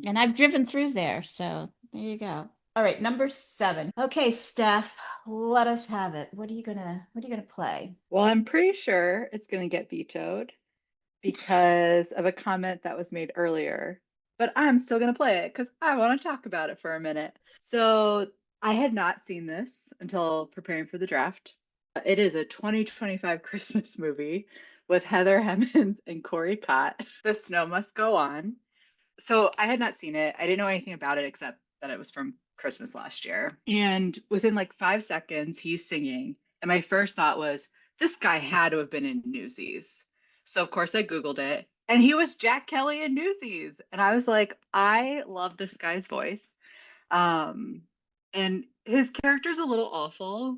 Speaker 1: And I've driven through there. So there you go. All right, number 7. Okay, Steph, let us have it. What are you gonna play?
Speaker 2: Well, I'm pretty sure it's going to get vetoed because of a comment that was made earlier, but I'm still going to play it because I want to talk about it for a minute. So I had not seen this until preparing for the draft. It is a 2025 Christmas movie with Heather Hemmons and Corey Cott. The Snow Must Go On. So I had not seen it. I didn't know anything about it except that it was from Christmas last year. And within like 5 seconds, he's singing. And my first thought was, this guy had to have been in Newsies. So of course I Googled it. And he was Jack Kelly in Newsies. And I was like, I love this guy's voice. Um, and his character's a little awful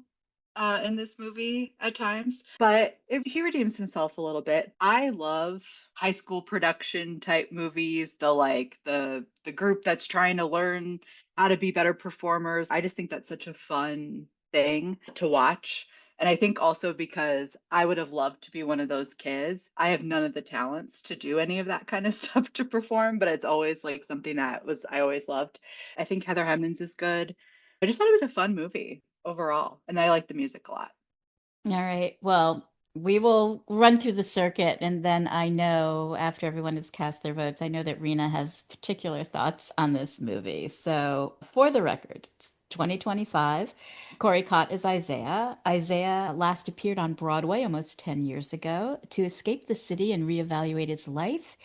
Speaker 2: in this movie at times, but he redeems himself a little bit. I love high school production type movies, the group that's trying to learn how to be better performers. I just think that's such a fun thing to watch. And I think also because I would have loved to be one of those kids. I have none of the talents to do any of that kind of stuff to perform, but it's always like something that was I always loved. I think Heather Hemmons is good. I just thought it was a fun movie overall, and I like the music a lot.
Speaker 1: All right. Well, we will run through the circuit, and then I know after everyone has cast their votes, I know that Rena has particular thoughts on this movie. So, for the record, it's 2025. Corey Cott is Isaiah. Isaiah last appeared on Broadway almost 10 years ago. To escape the city and reevaluate his life,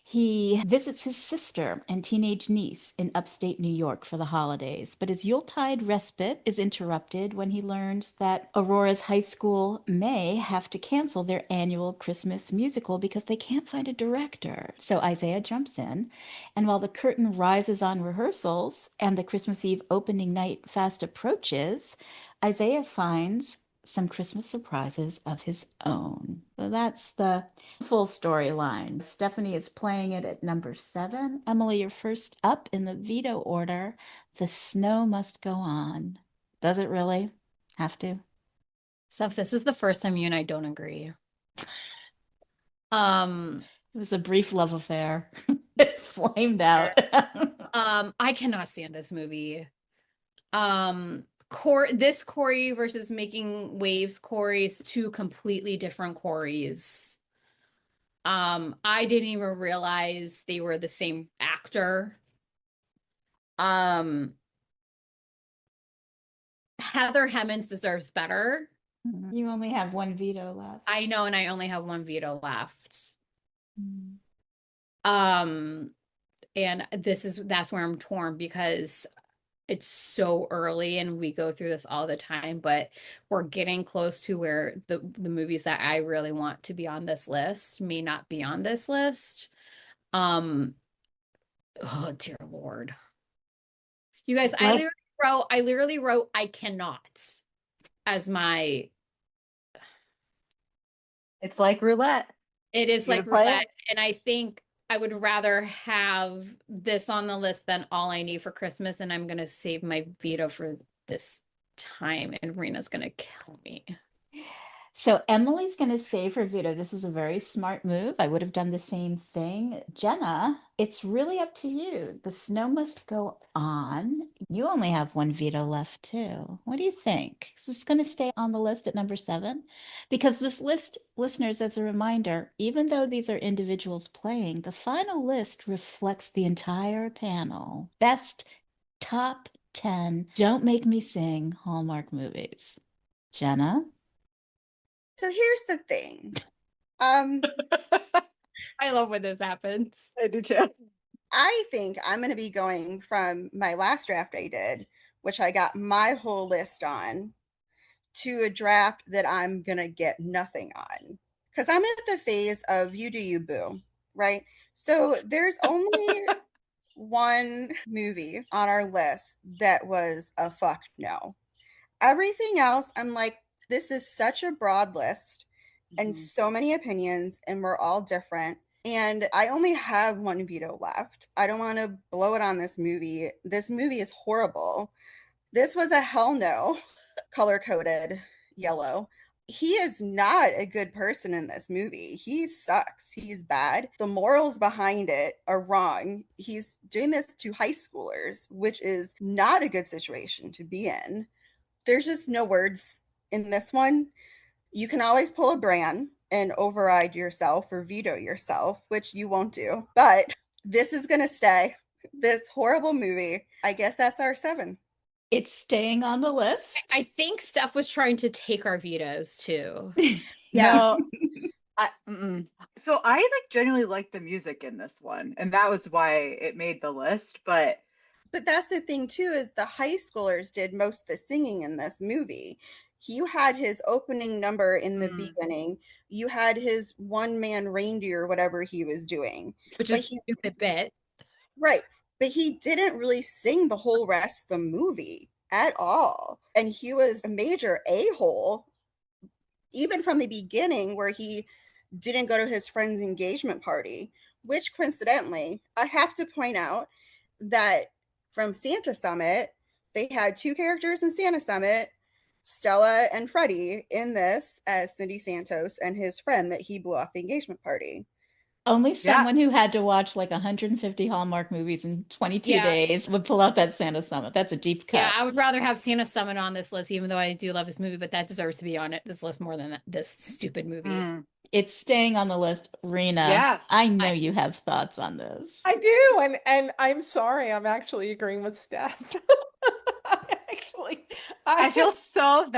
Speaker 1: he visits his sister and teenage niece in upstate New York for the holidays, but his Yuletide respite is interrupted when he learns that Aurora's high school may have to cancel their annual Christmas musical because they can't find a director. So Isaiah jumps in, and while the curtain rises on rehearsals and the Christmas Eve opening night fast approaches, Isaiah finds some Christmas surprises of his own. So that's the full storyline. Stephanie is playing it at number 7. Emily, you're first up in the veto order. The Snow Must Go On. Does it really have to?
Speaker 3: So if this is the first time you and I don't agree.
Speaker 1: It was a brief love affair. It flamed out.
Speaker 3: I cannot stand this movie. This Corey versus Making Waves Corey's two completely different Corys. I didn't even realize they were the same actor. Heather Hemmons deserves better.
Speaker 1: You only have one veto left.
Speaker 3: I know, and I only have one veto left. And that's where I'm torn because it's so early and we go through this all the time, but we're getting close to where the movies that I really want to be on this list may not be on this list. Oh dear Lord. You guys, I literally wrote I cannot as my
Speaker 2: It's like roulette.
Speaker 3: It is
Speaker 2: You
Speaker 3: like
Speaker 2: gonna play
Speaker 3: roulette,
Speaker 2: it?
Speaker 3: and I think I would rather have this on the list than All I Need for Christmas, and I'm gonna save my veto for this time, and Rena's gonna kill me.
Speaker 1: So Emily's going to save her veto. This is a very smart move. I would have done the same thing. Jenna, it's really up to you. The Snow Must Go On. You only have one veto left, too. What do you think? Is this going to stay on the list at number 7? Because this list, listeners, as a reminder, even though these are individuals playing, the final list reflects the entire panel. Best top 10 Don't Make Me Sing Hallmark movies. Jenna?
Speaker 4: So here's the thing.
Speaker 3: I love when this happens.
Speaker 2: I do too.
Speaker 4: I think I'm going to be going from my last draft I did, which I got my whole list on, to a draft that I'm going to get nothing on. Because I'm at the phase of you do you boo, right? So there's only one movie on our list that was a fuck no. Everything else, I'm like, this is such a broad list and so many opinions, and we're all different. And I only have one veto left. I don't want to blow it on this movie. This movie is horrible. This was a hell no, color coded yellow. he is not a good person in this movie. He sucks. He's bad. The morals behind it are wrong. He's doing this to high schoolers, which is not a good situation to be in. There's just no words in this one. You can always pull a Bran and override yourself or veto yourself, which you won't do. But this is going to stay. This horrible movie. I guess that's our 7.
Speaker 1: It's staying on the list.
Speaker 3: I think Steph was trying to take our vetoes too.
Speaker 2: No, so I like genuinely like the music in this one, and that was why it made the list. But
Speaker 4: that's the thing too, is the high schoolers did most of the singing in this movie. You had his opening number in the beginning. You had his one-man reindeer, whatever he was doing.
Speaker 3: Which is a stupid bit.
Speaker 4: Right. But he didn't really sing the whole rest of the movie at all. And he was a major a-hole, even from the beginning, where he didn't go to his friend's engagement party, which coincidentally, I have to point out that from Santa Summit, they had 2 characters in Santa Summit, Stella and Freddie, in this as Cindy Santos and his friend that he blew off the engagement party.
Speaker 1: Only someone who had to watch like 150 Hallmark movies in 22 days would pull out that Santa Summit. That's a deep cut.
Speaker 3: Yeah, I would rather have Santa Summit on this list, even though I do love this movie, but that deserves to be on this list more than this stupid movie.
Speaker 1: It's staying on the list. Rena, I know you have thoughts on this.
Speaker 5: I do, and I'm sorry, I'm actually agreeing with Steph.
Speaker 2: I feel so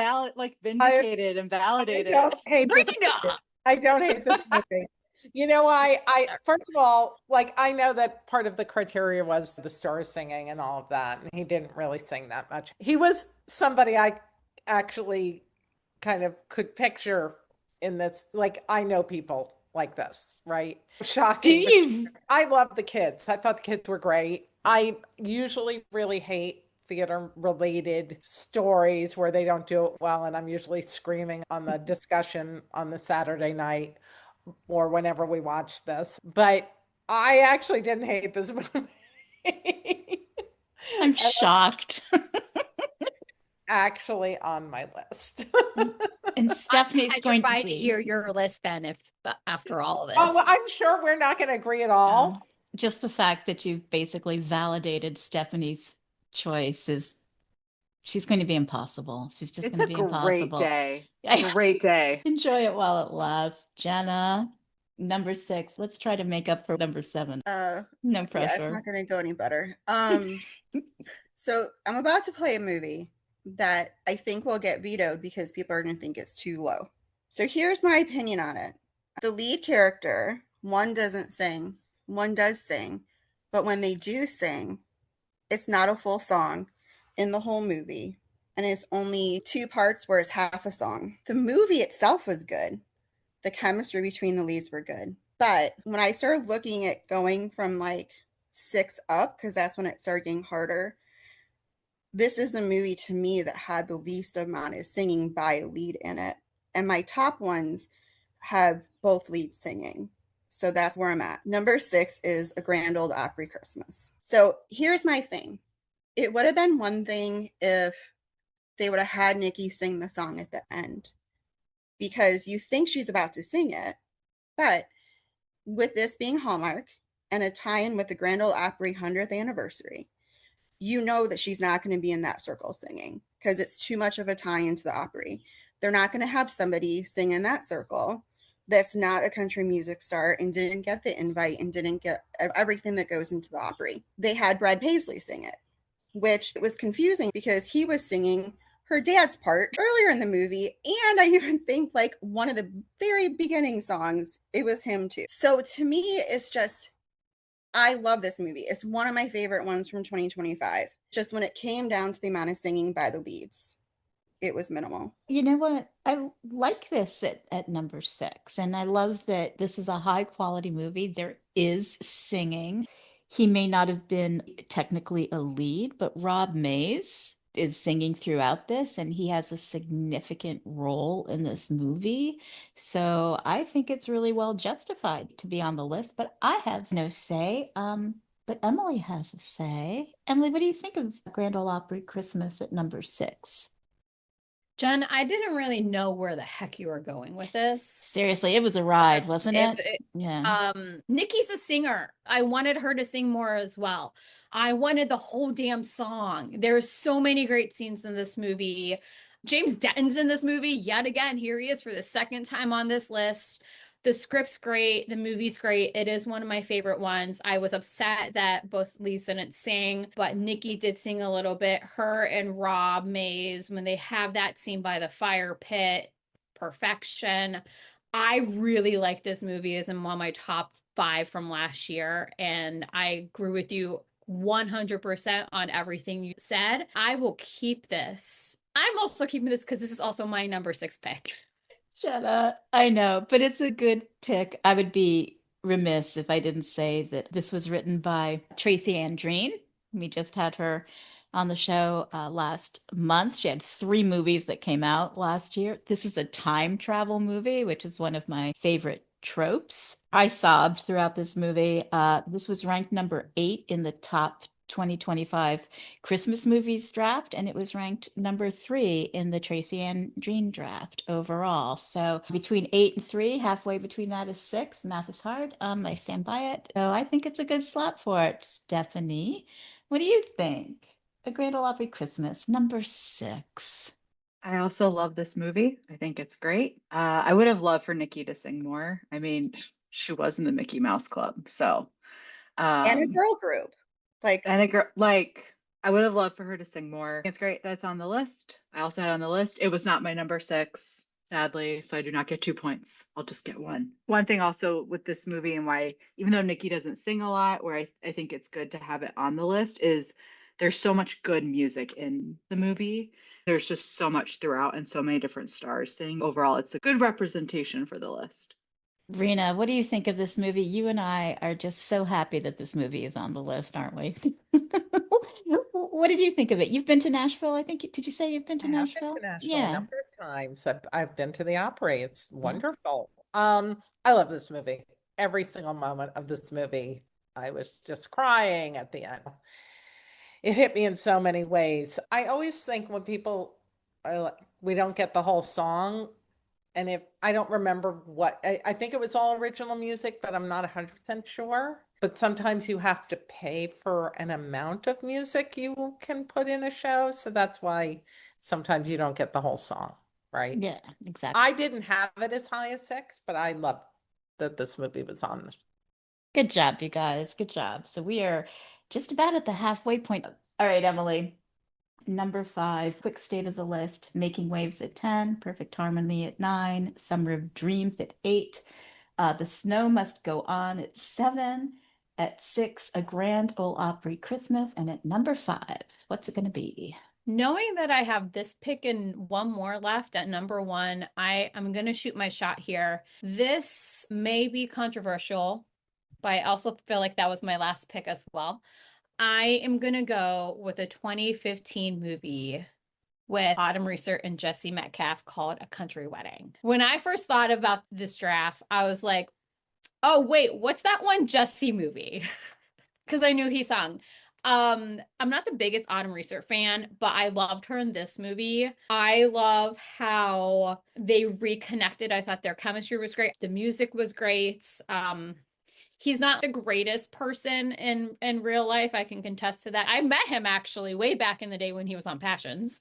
Speaker 2: vindicated and validated.
Speaker 5: I don't hate this movie. I don't hate this movie. You know, I first of all, like, I know that part of the criteria was the star singing and all of that, and he didn't really sing that much. He was somebody I actually kind of could picture in this. Like, I know people like this, right? Shocking.
Speaker 1: Do you?
Speaker 5: I love the kids. I thought the kids were great. I usually really hate theater related stories where they don't do it well, and I'm usually screaming on the discussion on the Saturday night or whenever we watch this. But I actually didn't hate this movie.
Speaker 1: I'm shocked.
Speaker 5: Actually on my list.
Speaker 1: And Stephanie's going to
Speaker 3: be hear your list then, if after all of this.
Speaker 5: Oh, well, I'm sure we're not going to agree at all.
Speaker 1: Just the fact that you've basically validated Stephanie's choice is, she's going to be impossible. She's just going to be impossible.
Speaker 2: Great day.
Speaker 1: Enjoy it while it lasts. Jenna, number 6. Let's try to make up for number 7. No pressure.
Speaker 4: Yeah, it's not going to go any better. So I'm about to play a movie that I think will get vetoed because people are going to think it's too low. So here's my opinion on it. The lead character, one doesn't sing, one does sing, but when they do sing, it's not a full song in the whole movie, and it's only 2 parts where it's half a song. The movie itself was good. The chemistry between the leads were good. But when I started looking at going from like 6 up, because that's when it started getting harder, this is the movie to me that had the least amount of singing by a lead in it. And my top ones have both leads singing. So that's where I'm at. Number 6 is A Grand Ole Opry Christmas. So here's my thing. It would have been one thing if they would have had Nikki sing the song at the end, because you think she's about to sing it. But with this being Hallmark and a tie-in with the Grand Ole Opry 100th anniversary, you know that she's not going to be in that circle singing because it's too much of a tie-in to the Opry. They're not going to have somebody sing in that circle that's not a country music star and didn't get the invite and didn't get everything that goes into the Opry. They had Brad Paisley sing it, which was confusing because he was singing her dad's part earlier in the movie. And I even think like one of the very beginning songs, it was him too. So to me, it's just, I love this movie. It's one of my favorite ones from 2025. Just when it came down to the amount of singing by the leads, it was minimal.
Speaker 1: You know what? I like this at number 6. And I love that this is a high quality movie. There is singing. He may not have been technically a lead, but Rob Mays is singing throughout this, and he has a significant role in this movie. So I think it's really well justified to be on the list, but I have no say. But Emily has a say. Emily, what do you think of Grand Ole Opry Christmas at number 6?
Speaker 3: Jen, I didn't really know where the heck you were going with this.
Speaker 1: Seriously, it was a ride, wasn't it? Yeah.
Speaker 3: Nikki's a singer. I wanted her to sing more as well. I wanted the whole damn song. There's so many great scenes in this movie. James Denton's in this movie yet again. Here he is for the second time on this list. The script's great. The movie's great. It is one of my favorite ones. I was upset that both leads didn't sing, but Nikki did sing a little bit. Her and Rob Mays, when they have that scene by the fire pit, perfection. I really like this movie. It's in one of my top 5 from last year. And I agree with you 100% on everything you said. I will keep this. I'm also keeping this because this is also my number 6 pick.
Speaker 1: Shut up. I know, but it's a good pick. I would be remiss if I didn't say that this was written by Tracy Ann Dreen. We just had her on the show last month. She had 3 movies that came out last year. This is a time travel movie, which is one of my favorite tropes. I sobbed throughout this movie. This was ranked number 8 in the top 2025 Christmas movies draft, and it was ranked number 3 in the Tracy Ann Dreen draft overall. So between 8 and 3, halfway between that is 6. Math is hard. I stand by it. So I think it's a good slot for it. Stephanie, what do you think? A Grand Ole Opry Christmas, number 6.
Speaker 2: I also love this movie. I think it's great. I would have loved for Nikki to sing more. I mean, she was in the Mickey Mouse Club, so
Speaker 4: And a girl group.
Speaker 2: and a girl, like, I would have loved for her to sing more. It's great that's on the list. I also had on the list. It was not my number 6, sadly, so I do not get 2 points. I'll just get 1. One thing also with this movie and why, even though Nikki doesn't sing a lot, where I think it's good to have it on the list is there's so much good music in the movie. There's just so much throughout and so many different stars sing. Overall, it's a good representation for the list.
Speaker 1: Rena, what do you think of this movie? You and I are just so happy that this movie is on the list, aren't we? What did you think of it? You've been to Nashville, I think. Did you say you've been to
Speaker 5: I have
Speaker 1: Nashville?
Speaker 5: been to Nashville a
Speaker 1: Yeah.
Speaker 5: number of times. I've been to the Opry. It's
Speaker 1: Yeah.
Speaker 5: wonderful. I love this movie. Every single moment of this movie, I was just crying at the end. It hit me in so many ways. I always think when people are like, we don't get the whole song, and if I don't remember what, I think it was all original music, but I'm not 100% sure. But sometimes you have to pay for an amount of music you can put in a show. So that's why sometimes you don't get the whole song, right?
Speaker 1: Yeah, exactly.
Speaker 5: I didn't have it as high as 6, but I loved that this movie was on.
Speaker 1: Good job, you guys. Good job. So we are just about at the halfway point. All right, Emily. Number 5, quick state of the list. Making Waves at 10, Perfect Harmony at 9, Summer of Dreams at 8, The Snow Must Go On at 7, at 6, A Grand Ole Opry Christmas, and at number 5, what's it going to be?
Speaker 3: Knowing that I have this pick and one more left at number 1, I'm going to shoot my shot here. This may be controversial, but I also feel like that was my last pick as well. I am going to go with a 2015 movie with Autumn Reeser and Jesse Metcalfe called A Country Wedding. When I first thought about this draft, I was like, oh, wait, what's that one Jesse movie? Because I knew he sung. I'm not the biggest Autumn Reeser fan, but I loved her in this movie. I love how they reconnected. I thought their chemistry was great. The music was great. He's not the greatest person in real life. I can contest to that. I met him actually way back in the day when he was on Passions.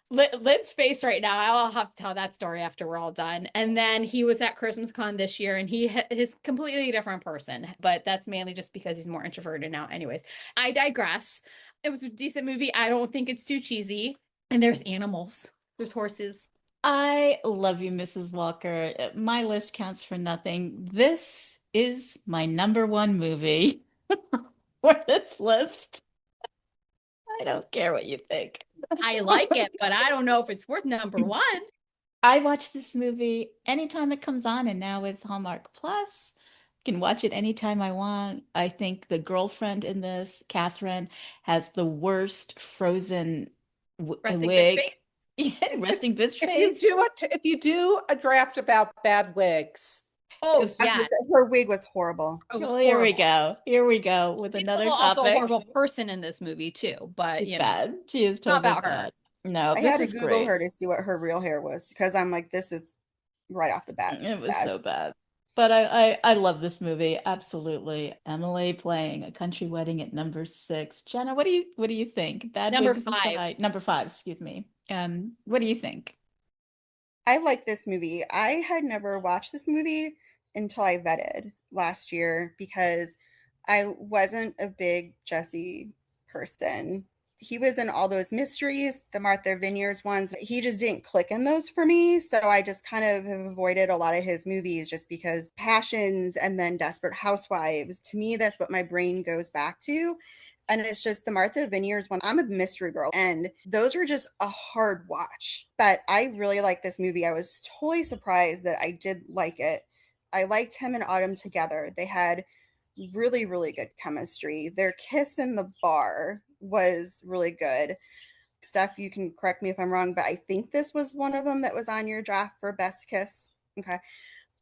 Speaker 3: Lynn's face right now. I'll have to tell that story after we're all done. And then he was at Christmas Con this year and he is completely different person, but that's mainly just because he's more introverted now. Anyways, I digress. It was a decent movie. I don't think it's too cheesy. And there's animals. There's horses.
Speaker 1: I love you, Mrs. Walker. My list counts for nothing. This is my number 1 movie for this list. I don't care what you think.
Speaker 3: I like it, but I don't know if it's worth number 1.
Speaker 1: I watch this movie anytime it comes on, and now with Hallmark Plus, I can watch it anytime I want. I think the girlfriend in this, Catherine, has the worst frozen
Speaker 3: Resting bitch
Speaker 1: wig.
Speaker 3: face.
Speaker 1: Yeah, resting bitch
Speaker 5: If
Speaker 1: face.
Speaker 5: you do a draft about bad wigs,
Speaker 3: Oh,
Speaker 4: I was gonna
Speaker 3: yeah.
Speaker 4: say, her wig was horrible.
Speaker 3: It was
Speaker 1: Well, here we
Speaker 3: horrible.
Speaker 1: go. Here we go with
Speaker 3: She's
Speaker 1: another
Speaker 3: also a
Speaker 1: topic.
Speaker 3: horrible person in this movie too, but
Speaker 1: She's
Speaker 3: you know,
Speaker 1: bad. She is
Speaker 3: not
Speaker 1: totally
Speaker 3: about her.
Speaker 1: bad. No,
Speaker 4: I
Speaker 1: this
Speaker 4: had to
Speaker 1: is
Speaker 4: Google
Speaker 1: great.
Speaker 4: her to see what her real hair was because I'm like, this is right off the bat
Speaker 1: It was
Speaker 4: bad.
Speaker 1: so bad. But I love this movie. Absolutely. Emily playing A Country Wedding at number 6. Jenna, what do you think? Bad
Speaker 3: Number
Speaker 1: wigs
Speaker 3: 5.
Speaker 1: aside. Number 5, excuse me. What do you think?
Speaker 4: I like this movie. I had never watched this movie until I vetted last year because I wasn't a big Jesse person. He was in all those mysteries, the Martha Vineyards ones. He just didn't click in those for me. So I just kind of have avoided a lot of his movies just because Passions and then Desperate Housewives, to me, that's what my brain goes back to. And it's just the Martha Vineyards one. I'm a mystery girl, and those were just a hard watch. But I really like this movie. I was totally surprised that I did like it. I liked him and Autumn together. They had really, really good chemistry. Their kiss in the bar was really good. Steph, you can correct me if I'm wrong, but I think this was one of them that was on your draft for best kiss. Okay.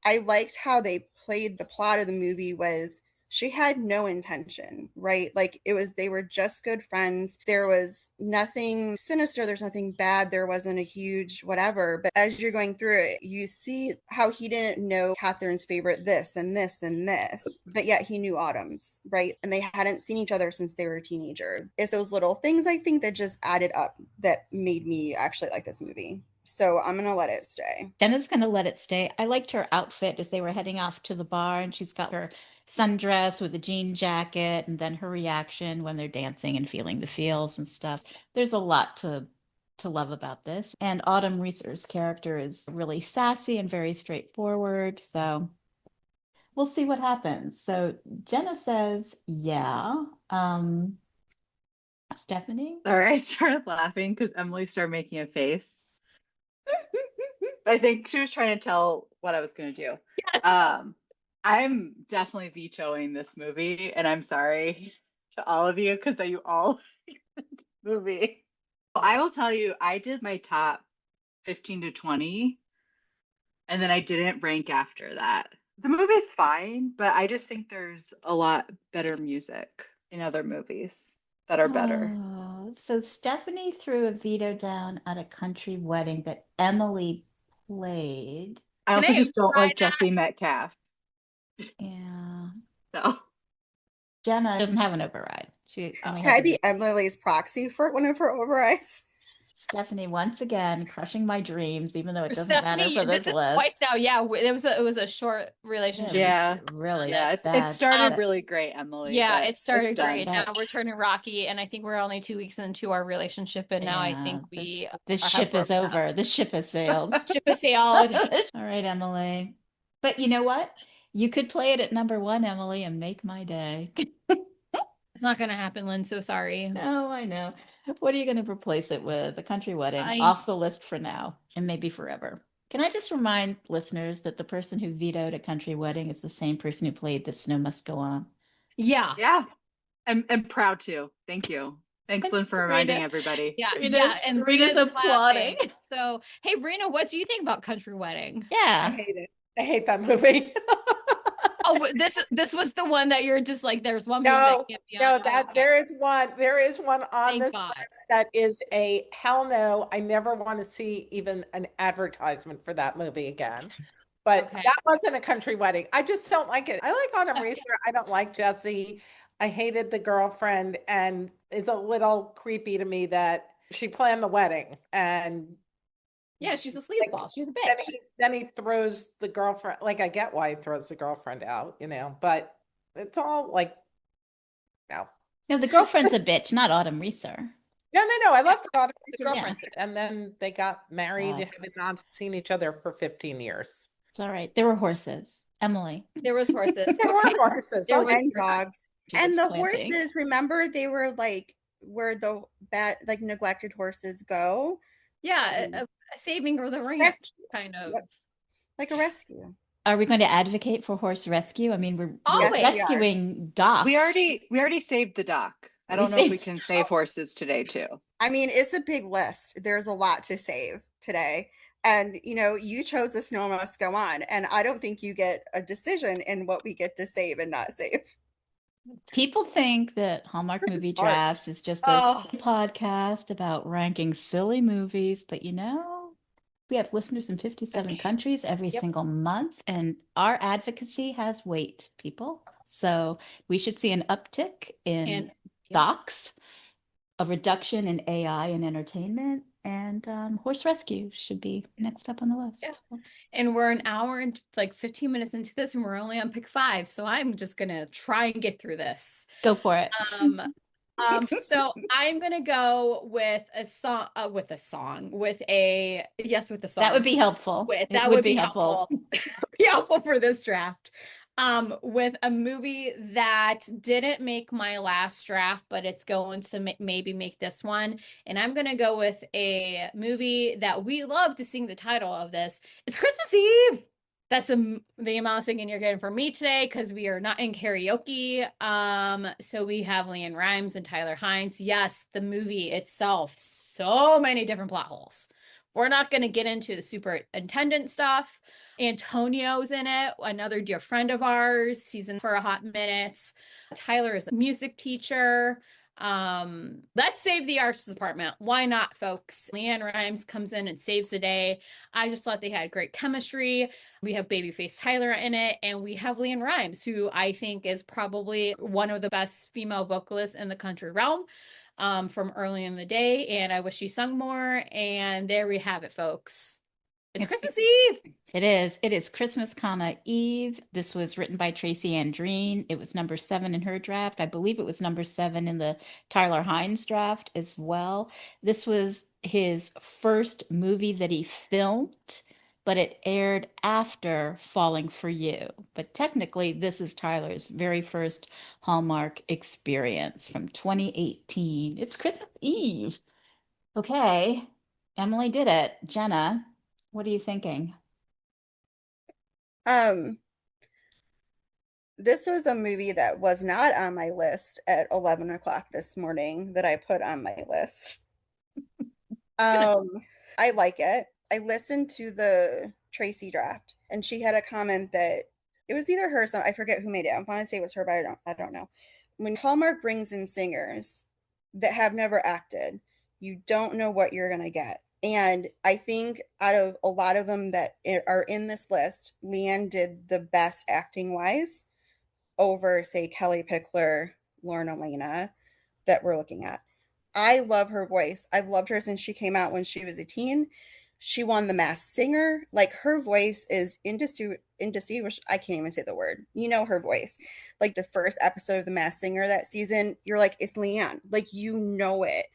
Speaker 4: I liked how they played the plot of the movie was she had no intention, right? Like it was they were just good friends. There was nothing sinister, there's nothing bad, there wasn't a huge whatever. But as you're going through it, you see how he didn't know Catherine's favorite this and this and this, but yet he knew Autumn's, right? And they hadn't seen each other since they were a teenager. It's those little things I think that just added up that made me actually like this movie. So I'm gonna let it stay.
Speaker 1: Jenna's gonna let it stay. I liked her outfit as they were heading off to the bar, and she's got her sundress with a jean jacket, and then her reaction when they're dancing and feeling the feels and stuff. There's a lot to love about this. And Autumn Reeser's character is really sassy and very straightforward. So we'll see what happens. So Jenna says, yeah. Stephanie?
Speaker 2: Sorry, I started laughing because Emily started making a face. I think she was trying to tell what I was going to do. I'm definitely vetoing this movie, and I'm sorry to all of you because you all like this movie. I will tell you, I did my top 15 to 20, and then I didn't rank after that. The movie's fine, but I just think there's a lot better music in other movies that are better.
Speaker 1: Oh, so Stephanie threw a veto down at a country wedding that Emily played.
Speaker 2: I
Speaker 3: Can
Speaker 2: also
Speaker 3: I
Speaker 2: just don't like
Speaker 3: override that?
Speaker 2: Jesse Metcalf.
Speaker 1: Yeah.
Speaker 2: So,
Speaker 1: Jenna doesn't have an override. She only
Speaker 4: Can
Speaker 1: has
Speaker 4: I
Speaker 1: a
Speaker 4: be
Speaker 1: veto.
Speaker 4: Emily's proxy for one of her overrides?
Speaker 1: Stephanie once again crushing my dreams, even though it doesn't matter
Speaker 3: Stephanie,
Speaker 1: for
Speaker 3: this
Speaker 1: this
Speaker 3: is twice
Speaker 1: list.
Speaker 3: now. Yeah, it was a short
Speaker 1: It
Speaker 3: relationship.
Speaker 1: was
Speaker 2: yeah.
Speaker 1: really
Speaker 2: Yeah,
Speaker 1: it's
Speaker 2: it
Speaker 1: bad.
Speaker 2: started
Speaker 1: But
Speaker 2: really great, Emily,
Speaker 3: Yeah,
Speaker 2: but
Speaker 3: it
Speaker 2: it's
Speaker 3: started great.
Speaker 2: done.
Speaker 3: Now we're turning rocky, and I think we're only 2 weeks into our relationship, and now I
Speaker 1: yeah,
Speaker 3: think we
Speaker 1: this
Speaker 3: have
Speaker 1: ship is
Speaker 3: broken up.
Speaker 1: over. This ship has sailed.
Speaker 3: Ship has sailed.
Speaker 1: All right, Emily. But you know what? You could play it at number 1, Emily, and make my day.
Speaker 3: It's not going to happen, Lynn. So sorry.
Speaker 1: No, I know. What are you going to replace it with? A country wedding
Speaker 3: I
Speaker 1: off the list for now and maybe forever. Can I just remind listeners that the person who vetoed a country wedding is the same person who played The Snow Must Go On?
Speaker 3: Yeah.
Speaker 2: Yeah, I'm proud to. Thank you. Thanks, Lynn, for reminding
Speaker 1: Rita,
Speaker 2: everybody.
Speaker 3: Yeah,
Speaker 1: Rita's,
Speaker 3: and
Speaker 1: Rita's
Speaker 3: Rita's
Speaker 1: applauding.
Speaker 3: clapping. So, hey, Rena, what do you think about Country Wedding?
Speaker 5: I
Speaker 1: Yeah.
Speaker 5: hate it. I hate that movie.
Speaker 3: Oh, this was the one that you're just like, there's one movie that
Speaker 5: No,
Speaker 3: can't be on.
Speaker 5: no,
Speaker 3: Oh,
Speaker 5: that
Speaker 3: okay.
Speaker 5: there is one on
Speaker 3: Thank
Speaker 5: this
Speaker 3: God.
Speaker 5: list that is a hell no. I never want to see even an advertisement for that movie again. But
Speaker 3: Okay.
Speaker 5: that wasn't a country wedding. I just don't like it. I like Autumn
Speaker 3: Okay.
Speaker 5: Reeser. I don't like Jesse. I hated the girlfriend, and it's a little creepy to me that she planned the wedding and
Speaker 3: Yeah, she's a
Speaker 5: like,
Speaker 3: sleazeball. She's a
Speaker 5: then
Speaker 3: bitch.
Speaker 5: he throws the girlfriend. Like I get why he throws the girlfriend out, but it's all like no.
Speaker 1: No, the girlfriend's a bitch, not Autumn Reeser.
Speaker 5: No. I love the Autumn
Speaker 3: The
Speaker 5: Reeser's
Speaker 3: girlfriend.
Speaker 5: and then they got married,
Speaker 1: God.
Speaker 5: having not seen each other for 15 years.
Speaker 1: It's all right. There were horses. Emily.
Speaker 3: There was horses.
Speaker 5: There were
Speaker 3: Okay.
Speaker 5: horses.
Speaker 3: There
Speaker 5: Okay.
Speaker 3: was
Speaker 4: And dogs.
Speaker 1: She
Speaker 4: And
Speaker 1: was
Speaker 4: the
Speaker 1: planting.
Speaker 4: horses, remember they were like where the bad like neglected horses go?
Speaker 3: Yeah, a saving of the ranch,
Speaker 4: Rescue.
Speaker 3: kind of.
Speaker 4: Yep. Like a rescue.
Speaker 1: Are we going to advocate for horse rescue? I mean, we're
Speaker 3: Always.
Speaker 4: Yes, we are.
Speaker 1: rescuing docs.
Speaker 2: We already saved the doc. I
Speaker 1: We
Speaker 2: don't know if we
Speaker 1: saved-
Speaker 2: can save horses today too.
Speaker 4: I mean, it's a big list. There's a lot to save today. And you chose The Snow Must Go On. And I don't think you get a decision in what we get to save and not save.
Speaker 1: People think that Hallmark Movie
Speaker 5: Smart.
Speaker 1: Drafts is just a
Speaker 3: Oh.
Speaker 1: podcast about ranking silly movies, but we have listeners in 57
Speaker 3: Okay.
Speaker 1: countries every
Speaker 3: Yep.
Speaker 1: single month, and our advocacy has weight, people. So we should see an uptick in
Speaker 3: And
Speaker 1: docs, a reduction in AI and entertainment, and horse rescue should be next up on the list.
Speaker 3: Yeah. And we're an hour and like 15 minutes into this, and we're only on pick 5. So I'm just gonna try and get through this.
Speaker 1: Go for it.
Speaker 3: So I'm gonna go with a song, with a song, with a song.
Speaker 1: That would be helpful. It
Speaker 3: That
Speaker 1: would
Speaker 3: would
Speaker 1: be
Speaker 3: be
Speaker 1: helpful.
Speaker 3: be helpful for this draft. With a movie that didn't make my last draft, but it's going to maybe make this one. And I'm gonna go with a movie that we love to sing the title of this. It's Christmas Eve. That's the amount of singing you're getting from me today because we are not in karaoke. So we have Leanne Rimes and Tyler Hines. Yes, the movie itself, so many different plot holes. We're not going to get into the superintendent stuff. Antonio's in it, another dear friend of ours. He's in for a hot minute. Tyler is a music teacher. Let's save the arts department. Why not, folks? Leanne Rimes comes in and saves the day. I just thought they had great chemistry. We have babyface Tyler in it, and we have Leanne Rimes, who I think is probably one of the best female vocalists in the country realm, from early in the day. And I wish she sung more. And there we have it, folks. It's Christmas Eve.
Speaker 1: It is. It is Christmas, Eve. This was written by Tracy Andreen. It was number 7 in her draft. I believe it was number 7 in the Tyler Hines draft as well. This was his first movie that he filmed, but it aired after Falling for You. But technically, this is Tyler's very first Hallmark experience from 2018. It's Christmas Eve. Okay, Emily did it. Jenna, what are you thinking?
Speaker 4: This was a movie that was not on my list at 11 o'clock this morning that I put on my list. I like it. I listened to the Tracy draft, and she had a comment that it was either her or some, I forget who made it. I want to say it was her, but I don't know. When Hallmark brings in singers that have never acted, you don't know what you're gonna get. And I think out of a lot of them that are in this list, Leanne did the best acting wise over, say, Kelly Pickler, Lauren Elena that we're looking at. I love her voice. I've loved her since she came out when she was a teen. She won the Masked Singer. Like, her voice is indistinguishable. I can't even say the word. You know her voice. Like, the first episode of the Masked Singer that season, you're like, it's Leanne. Like, you know it.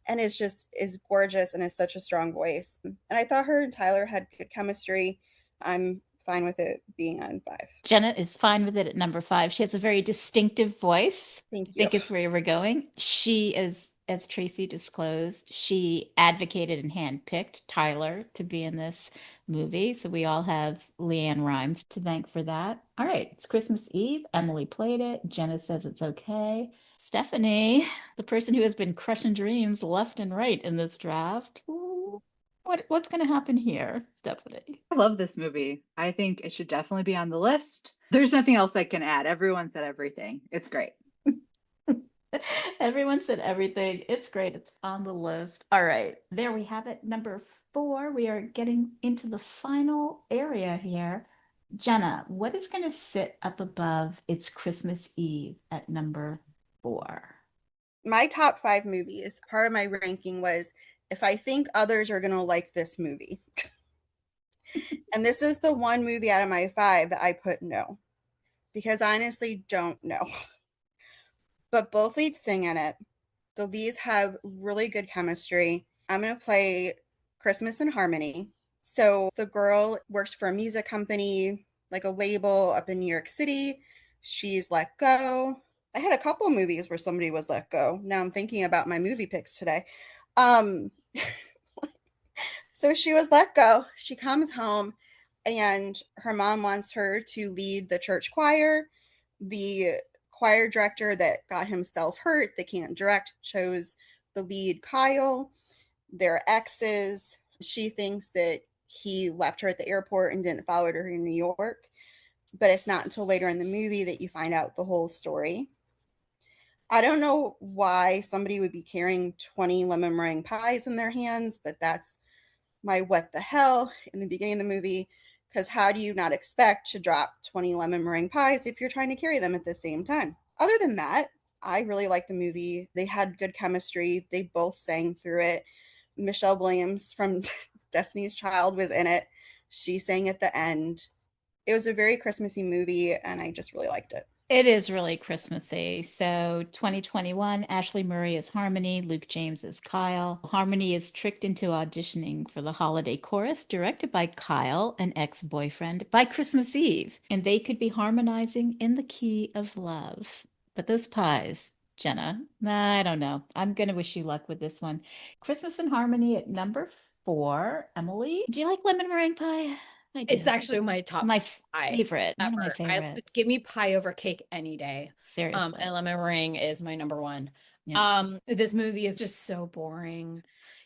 Speaker 4: And it's just is gorgeous and is such a strong voice. And I thought her and Tyler had good chemistry. I'm fine with it being on 5.
Speaker 1: Jenna is fine with it at number 5. She has a very distinctive voice.
Speaker 4: Thank
Speaker 1: I
Speaker 4: you.
Speaker 1: think it's where we're going. She is, as Tracy disclosed, she advocated and handpicked Tyler to be in this movie. So we all have Leanne Rimes to thank for that. All right, it's Christmas Eve. Emily played it. Jenna says it's okay. Stephanie, the person who has been crushing dreams left and right in this draft. Ooh, what's going to happen here, Stephanie?
Speaker 2: I love this movie. I think it should definitely be on the list. There's nothing else I can add. Everyone said everything. It's great.
Speaker 1: Everyone said everything. It's great. It's on the list. All right. There we have it. Number 4. We are getting into the final area here. Jenna, what is going to sit up above It's Christmas Eve at number 4?
Speaker 4: My top 5 movies, part of my ranking was if I think others are going to like this movie. And this is the one movie out of my 5 that I put no, because I honestly don't know. But both leads sing in it. The leads have really good chemistry. I'm going to play Christmas in Harmony. So the girl works for a music company, like a label up in New York City. She's let go. I had a couple movies where somebody was let go. Now I'm thinking about my movie picks today. So she was let go. She comes home and her mom wants her to lead the church choir. The choir director that got himself hurt, they can't direct, chose the lead Kyle. They're exes. She thinks that he left her at the airport and didn't follow her in New York. But it's not until later in the movie that you find out the whole story. I don't know why somebody would be carrying 20 lemon meringue pies in their hands, but that's my what the hell in the beginning of the movie. Because how do you not expect to drop 20 lemon meringue pies if you're trying to carry them at the same time? Other than that, I really liked the movie. They had good chemistry. They both sang through it. Michelle Williams from Destiny's Child was in it. She sang at the end. It was a very Christmassy movie, and I just really liked it.
Speaker 1: It is really Christmassy. So 2021, Ashley Murray is Harmony, Luke James is Kyle. Harmony is tricked into auditioning for the holiday chorus, directed by Kyle, an ex-boyfriend, by Christmas Eve. And they could be harmonizing in the key of love. But those pies, Jenna, I don't know. I'm going to wish you luck with this one. Christmas in Harmony at number 4. Emily, do you like lemon meringue pie? I do.
Speaker 3: It's actually my
Speaker 1: It's
Speaker 3: top
Speaker 1: my
Speaker 3: pie
Speaker 1: favorite. One of my
Speaker 3: ever.
Speaker 1: favorites.
Speaker 3: Give me pie over cake any day.
Speaker 1: Seriously.
Speaker 3: And lemon meringue is my number one.
Speaker 1: Yeah.
Speaker 3: This movie is just so boring.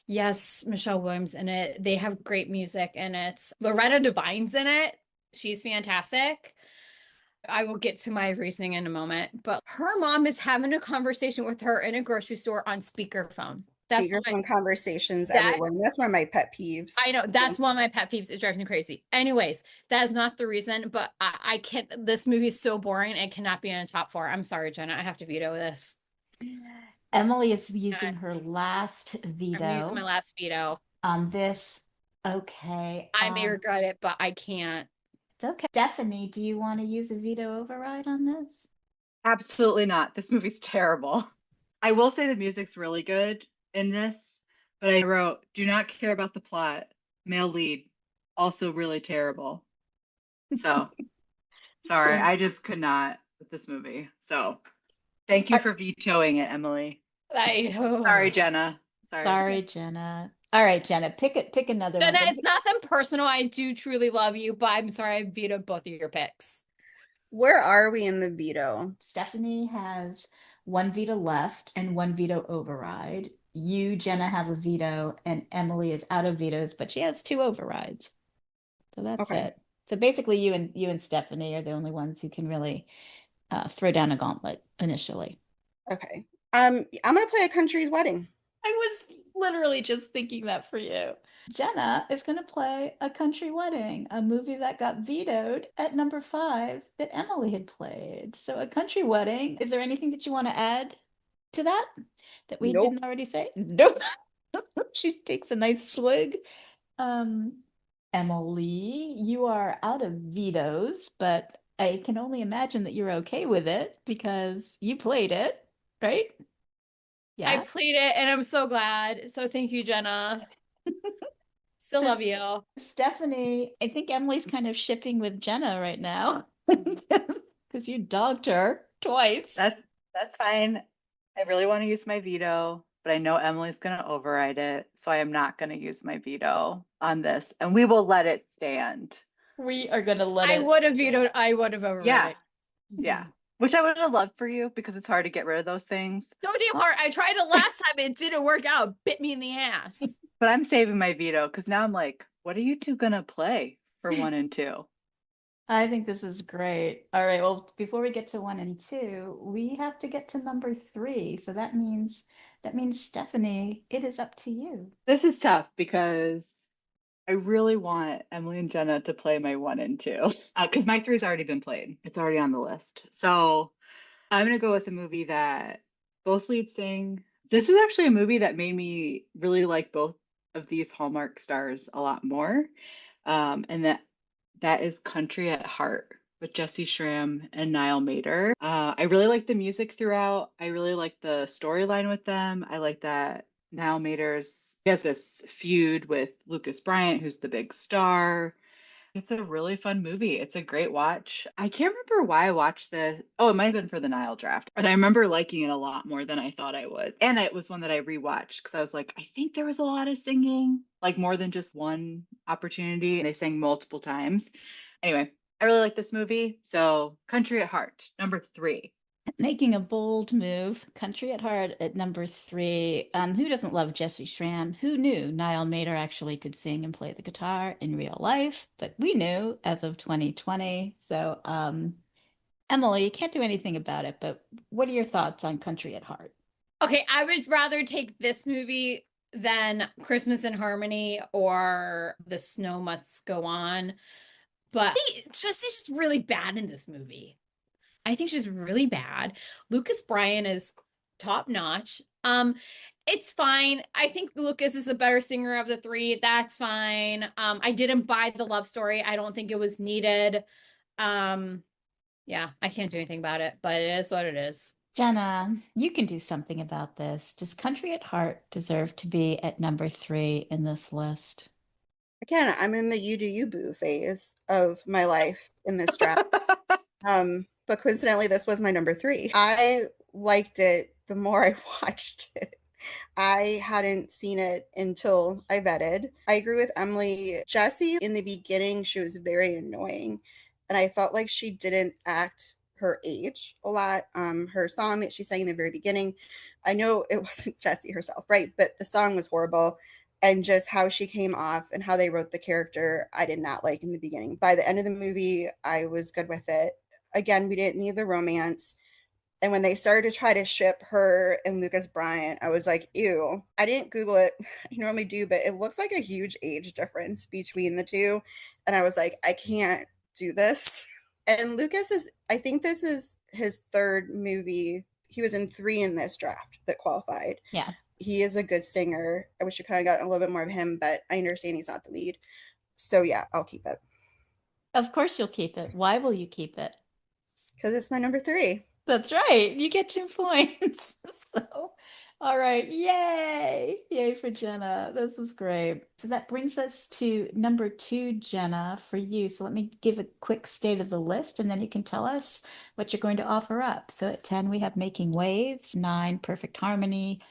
Speaker 3: Yes, Michelle Williams in it. They have great music in it. Loretta Devine's in it. She's fantastic. I will get to my reasoning in a moment, but her mom is having a conversation with her in a grocery store on speakerphone.
Speaker 4: Speakerphone conversations
Speaker 3: that-
Speaker 4: everywhere. And that's one of my pet peeves.
Speaker 3: I know that's one of my pet peeves. It drives me crazy. Anyways, that is not the reason, but I can't. This movie is so boring. It cannot be in the top 4. I'm sorry, Jenna. I have to veto this.
Speaker 1: Emily is using her last veto
Speaker 3: I'm using my last veto.
Speaker 1: on this. Okay.
Speaker 3: I may regret it, but I can't.
Speaker 1: It's okay. Stephanie, do you want to use a veto override on this?
Speaker 2: Absolutely not. This movie's terrible. I will say the music's really good in this, but I wrote, do not care about the plot. Male lead, also really terrible. So, sorry,
Speaker 1: So-
Speaker 2: I just could not with this movie. So, thank you for vetoing it, Emily. Sorry, Jenna.
Speaker 1: Sorry, Jenna. All right, Jenna, pick another
Speaker 3: Jenna,
Speaker 1: one.
Speaker 3: it's nothing personal. I do truly love you, but I'm sorry I vetoed both of your picks.
Speaker 4: Where are we in the veto?
Speaker 1: Stephanie has 1 veto left and 1 veto override. You, Jenna, have a veto, and Emily is out of vetoes, but she has 2 overrides. So that's
Speaker 4: Okay.
Speaker 1: it. So basically, you and Stephanie are the only ones who can really throw down a gauntlet initially.
Speaker 4: Okay. I'm gonna play A Country's Wedding.
Speaker 1: I was literally just thinking that for you. Jenna is going to play A Country Wedding, a movie that got vetoed at number 5 that Emily had played. So A Country Wedding, is there anything that you want to add to that we
Speaker 4: Nope.
Speaker 1: didn't already say? Nope. She takes a nice swig. Emily, you are out of vetoes, but I can only imagine that you're okay with it because you played it, right?
Speaker 3: I
Speaker 1: Yeah.
Speaker 3: played it and I'm so glad. So thank you, Jenna. Still
Speaker 1: So
Speaker 3: love you.
Speaker 1: Stephanie, I think Emily's kind of shipping with Jenna right now because you dogged her twice.
Speaker 2: That's fine. I really want to use my veto, but I know Emily's going to override it, so I am not going to use my veto on this, and we will let it stand.
Speaker 1: We are going to let
Speaker 3: I
Speaker 1: it.
Speaker 3: would have vetoed. I would have overridden
Speaker 2: Yeah,
Speaker 3: it.
Speaker 2: yeah. Which I would have loved for you because it's hard to get rid of those things.
Speaker 3: So damn hard. I tried it last time. It didn't work out. Bit me in the ass.
Speaker 2: But I'm saving my veto because now I'm like, what are you two going to play for 1 and 2?
Speaker 1: I think this is great. All right. Well, before we get to 1 and 2, we have to get to number 3. So that means Stephanie, it is up to you.
Speaker 2: This is tough because I really want Emily and Jenna to play my 1 and 2 because my 3's already been played. It's already on the list. So I'm going to go with a movie that both leads sing. This was actually a movie that made me really like both of these Hallmark stars a lot more. And that is Country at Heart with Jesse Schramm and Niall Mater. I really like the music throughout. I really like the storyline with them. I like that Niall Mater's he has this feud with Lucas Bryant, who's the big star. It's a really fun movie. It's a great watch. I can't remember why I watched this. Oh, it might have been for the Nile draft, but I remember liking it a lot more than I thought I would. And it was one that I rewatched because I was like, I think there was a lot of singing, like more than just one opportunity. And they sang multiple times. Anyway, I really like this movie. So, Country at Heart, number 3.
Speaker 1: Making a bold move, Country at Heart at number 3. Who doesn't love Jesse Schramm? Who knew Niall Mater actually could sing and play the guitar in real life? But we knew as of 2020. So Emily, you can't do anything about it, but what are your thoughts on Country at Heart?
Speaker 3: Okay, I would rather take this movie than Christmas in Harmony or The Snow Must Go On. But she's just really bad in this movie. I think she's really bad. Lucas Bryan is top notch. It's fine. I think Lucas is the better singer of the three. That's fine. I didn't buy the love story. I don't think it was needed. Yeah, I can't do anything about it, but it is what it is.
Speaker 1: Jenna, you can do something about this. Does Country at Heart deserve to be at number 3 in this list?
Speaker 4: Again, I'm in the you do you boo phase of my life in this draft. But coincidentally, this was my number 3. I liked it the more I watched it. I hadn't seen it until I vetted. I agree with Emily. Jessie, in the beginning, she was very annoying. And I felt like she didn't act her age a lot. Her song that she sang in the very beginning, I know it wasn't Jessie herself, right? But the song was horrible. And just how she came off and how they wrote the character, I did not like in the beginning. By the end of the movie, I was good with it. Again, we didn't need the romance. And when they started to try to ship her and Lucas Bryant, I was like, ew. I didn't Google it. I normally do, but it looks like a huge age difference between the two. And I was like, I can't do this. And Lucas is, I think this is his 3rd movie. He was in 3 in this draft that qualified.
Speaker 1: Yeah.
Speaker 4: He is a good singer. I wish I kind of got a little bit more of him, but I understand he's not the lead. So yeah, I'll keep it.
Speaker 1: Of course you'll keep it. Why will you keep it?
Speaker 4: Because it's my number 3.
Speaker 1: That's right. You get 2 points. So, all right. Yay. Yay for Jenna. This is great. So that brings us to number 2, Jenna, for you. So let me give a quick state of the list and then you can tell us what you're going to offer up. So at 10, we have Making Waves, 9, Perfect Harmony,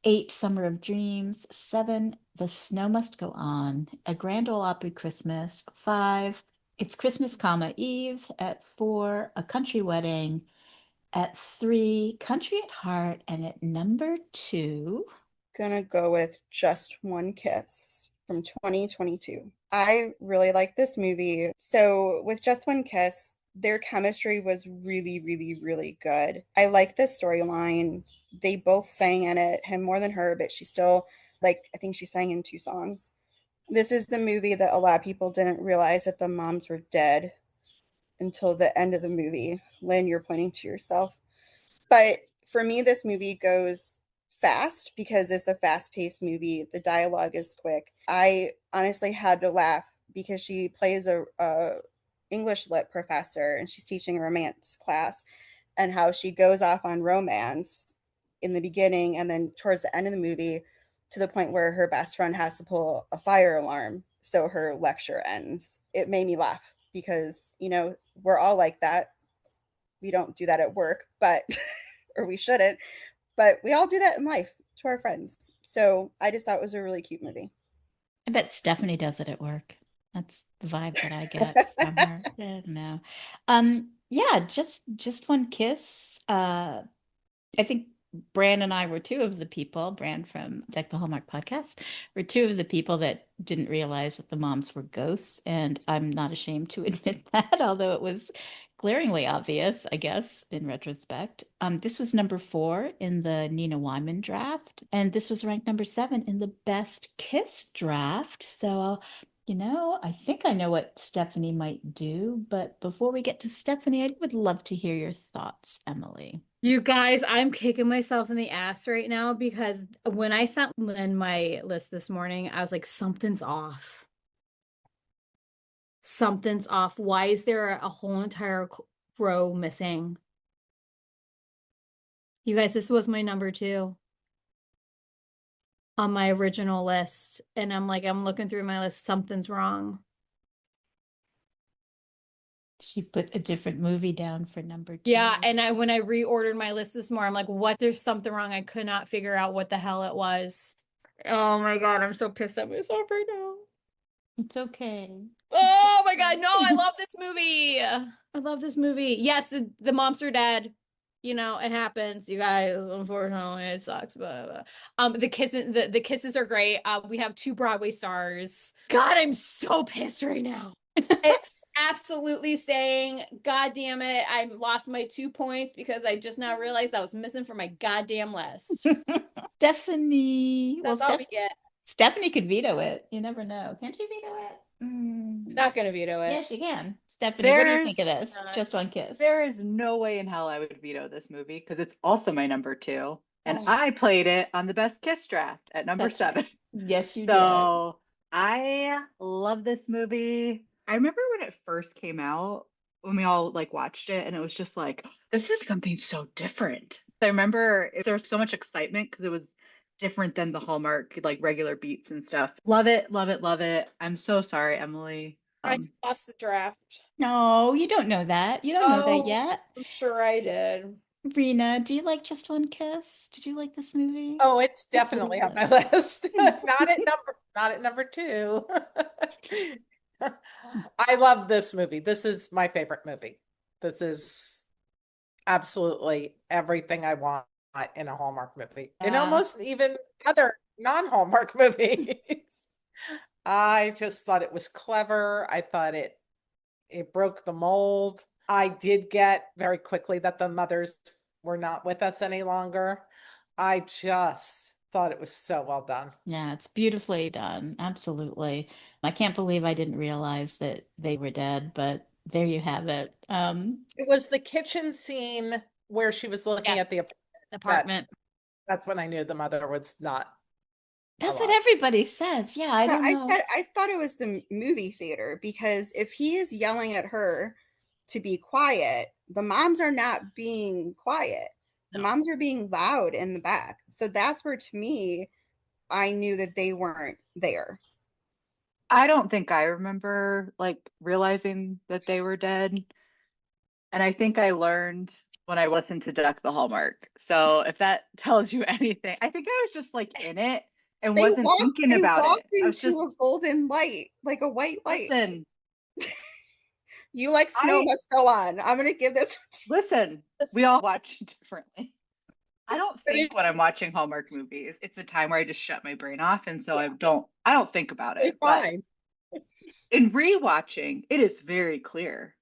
Speaker 1: 8, Summer of Dreams, 7, The Snow Must Go On, A Grand Ole Opry Christmas, 5, It's Christmas, Eve, at 4, A Country Wedding, at 3, Country at Heart, and at number 2,
Speaker 4: Gonna go with Just One Kiss from 2022. I really like this movie. So with Just One Kiss, their chemistry was really, really, really good. I like the storyline. They both sang in it, him more than her, but she still, like, I think she sang in 2 songs. This is the movie that a lot of people didn't realize that the moms were dead until the end of the movie. Lynn, you're pointing to yourself. But for me, this movie goes fast because it's a fast-paced movie. The dialogue is quick. I honestly had to laugh because she plays a English lit professor and she's teaching a romance class, and how she goes off on romance in the beginning and then towards the end of the movie to the point where her best friend has to pull a fire alarm so her lecture ends. It made me laugh because, we're all like that. We don't do that at work, but or we shouldn't, but we all do that in life to our friends. So I just thought it was a really cute movie.
Speaker 1: I bet Stephanie does it at work. That's the vibe that I get from her. I don't know. Yeah, just one kiss. I think Bran and I were 2 of the people, Bran from Deck the Hallmark podcast, were 2 of the people that didn't realize that the moms were ghosts. And I'm not ashamed to admit that, although it was glaringly obvious, I guess, in retrospect. This was number 4 in the Nina Wyman draft, and this was ranked number 7 in the Best Kiss draft. So, I think I know what Stephanie might do, but before we get to Stephanie, I would love to hear your thoughts, Emily.
Speaker 3: You guys, I'm kicking myself in the ass right now because when I sent Lynn my list this morning, I was like, something's off. Something's off. Why is there a whole entire row missing? You guys, this was my number 2 on my original list. And I'm looking through my list, something's wrong.
Speaker 1: She put a different movie down for number 2.
Speaker 3: Yeah, and when I reordered my list this morning, I'm like, what? There's something wrong. I could not figure out what the hell it was. Oh my God, I'm so pissed at myself right now.
Speaker 1: It's okay.
Speaker 3: Oh my God, no, I love this movie. I love this movie. Yes, the moms are dead. It happens, you guys. Unfortunately, it sucks. But the kisses are great. We have 2 Broadway stars. God, I'm so pissed right now. absolutely saying, God damn it, I lost my 2 points because I just now realized that was missing from my goddamn list.
Speaker 1: Stephanie. Well,
Speaker 3: That's all we get.
Speaker 1: Stephanie could veto it. You never know. Can't she veto it?
Speaker 3: She's not gonna veto it.
Speaker 1: Yes, you can. Stephanie, what do you think of
Speaker 2: There's
Speaker 1: this? Just one kiss.
Speaker 2: there is no way in hell I would veto this movie because it's also my number 2. And
Speaker 3: Oh.
Speaker 2: I played it on the best kiss draft at number
Speaker 1: That's right.
Speaker 2: 7.
Speaker 1: Yes, you
Speaker 2: So I love this movie. I remember when it first came out, when we all like watched it, and it was just like, this is something so different. I remember there was so much excitement because it was different than the Hallmark like regular beats and stuff. Love it, love it, love it. I'm so sorry, Emily.
Speaker 3: I lost the draft.
Speaker 1: did. No, you don't know that. You don't know that
Speaker 3: Oh.
Speaker 1: yet.
Speaker 3: I'm sure I did.
Speaker 1: Rena, do you like Just One Kiss? Did you like this movie?
Speaker 5: Oh, it's definitely on my list. Not at number 2. I love this movie. This is my favorite movie. This is absolutely everything I want in a Hallmark movie. And almost even other non-Hallmark movies. I just thought it was clever. I thought it broke the mold. I did get very quickly that the mothers were not with us any longer. I just thought it was so well done.
Speaker 1: Yeah, it's beautifully done. Absolutely. I can't believe I didn't realize that they were dead, but there you have it.
Speaker 5: It was the kitchen scene where she was looking
Speaker 3: Yeah.
Speaker 5: at the
Speaker 3: Apartment.
Speaker 5: That's when I knew the mother was not
Speaker 1: That's
Speaker 5: alive.
Speaker 1: what everybody says. Yeah, I don't know.
Speaker 4: I thought it was the movie theater because if he is yelling at her to be quiet, the moms are not being quiet. The
Speaker 3: No.
Speaker 4: moms are being loud in the back. So that's where, to me, I knew that they weren't there.
Speaker 2: I don't think I remember like realizing that they were dead. And I think I learned when I listened to Duck the Hallmark. So if that tells you anything, I think I was just like in it and wasn't thinking
Speaker 4: They
Speaker 2: about
Speaker 4: walked
Speaker 2: it. I was
Speaker 4: into
Speaker 2: just
Speaker 4: a golden light, like a white light.
Speaker 2: listen.
Speaker 4: You like Snow Must Go On. I'm gonna give this to you.
Speaker 2: Listen, we all watch differently. I don't think when I'm watching Hallmark movies, it's the time where I just shut my brain off, and so I don't think about it. But
Speaker 5: Fine.
Speaker 2: in rewatching, it is very clear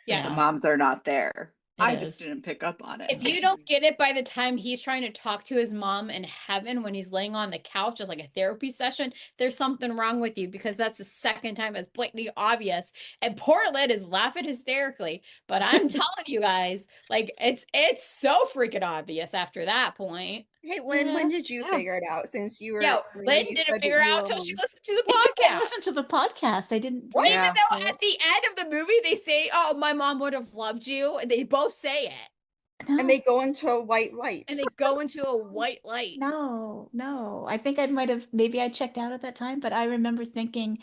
Speaker 2: that
Speaker 3: Yes.
Speaker 2: the moms are not there.
Speaker 1: It
Speaker 2: I
Speaker 1: is.
Speaker 2: just didn't pick up on it.
Speaker 3: If you don't get it by the time he's trying to talk to his mom in heaven when he's laying on the couch, just like a therapy session, there's something wrong with you because that's the second time it's blatantly obvious. And poor Lynn is laughing hysterically. But I'm telling you guys, like it's so freaking obvious after that point.
Speaker 4: Hey, Lynn,
Speaker 1: Yeah.
Speaker 4: when did you
Speaker 1: Yeah.
Speaker 4: figure it out? Since you were,
Speaker 3: Yeah,
Speaker 4: Rina,
Speaker 3: Lynn
Speaker 4: you
Speaker 3: didn't
Speaker 4: said that
Speaker 3: figure
Speaker 4: you
Speaker 3: out
Speaker 4: were
Speaker 3: till she
Speaker 4: alone.
Speaker 3: listened to the
Speaker 1: It took me
Speaker 3: podcast.
Speaker 1: listen to the podcast. I didn't
Speaker 3: Even
Speaker 2: Yeah.
Speaker 3: though at the end of the movie they say, "Oh, my mom would have loved you," and they both say it,
Speaker 4: And they go into a white light.
Speaker 3: and they go into a white light.
Speaker 1: No. I think I might have maybe I checked out at that time, but I remember thinking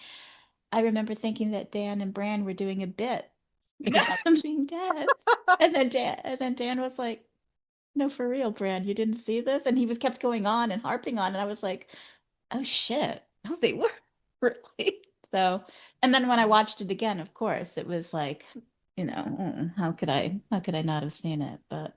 Speaker 1: that Dan and Bran were doing a bit about them being dead. And then Dan was like, "No, for real, Bran, you didn't see this?" And he was kept going on and harping on, and I was like, "Oh shit. No, they were really." So, and then when I watched it again, of course, it was like, how could I not have seen it? But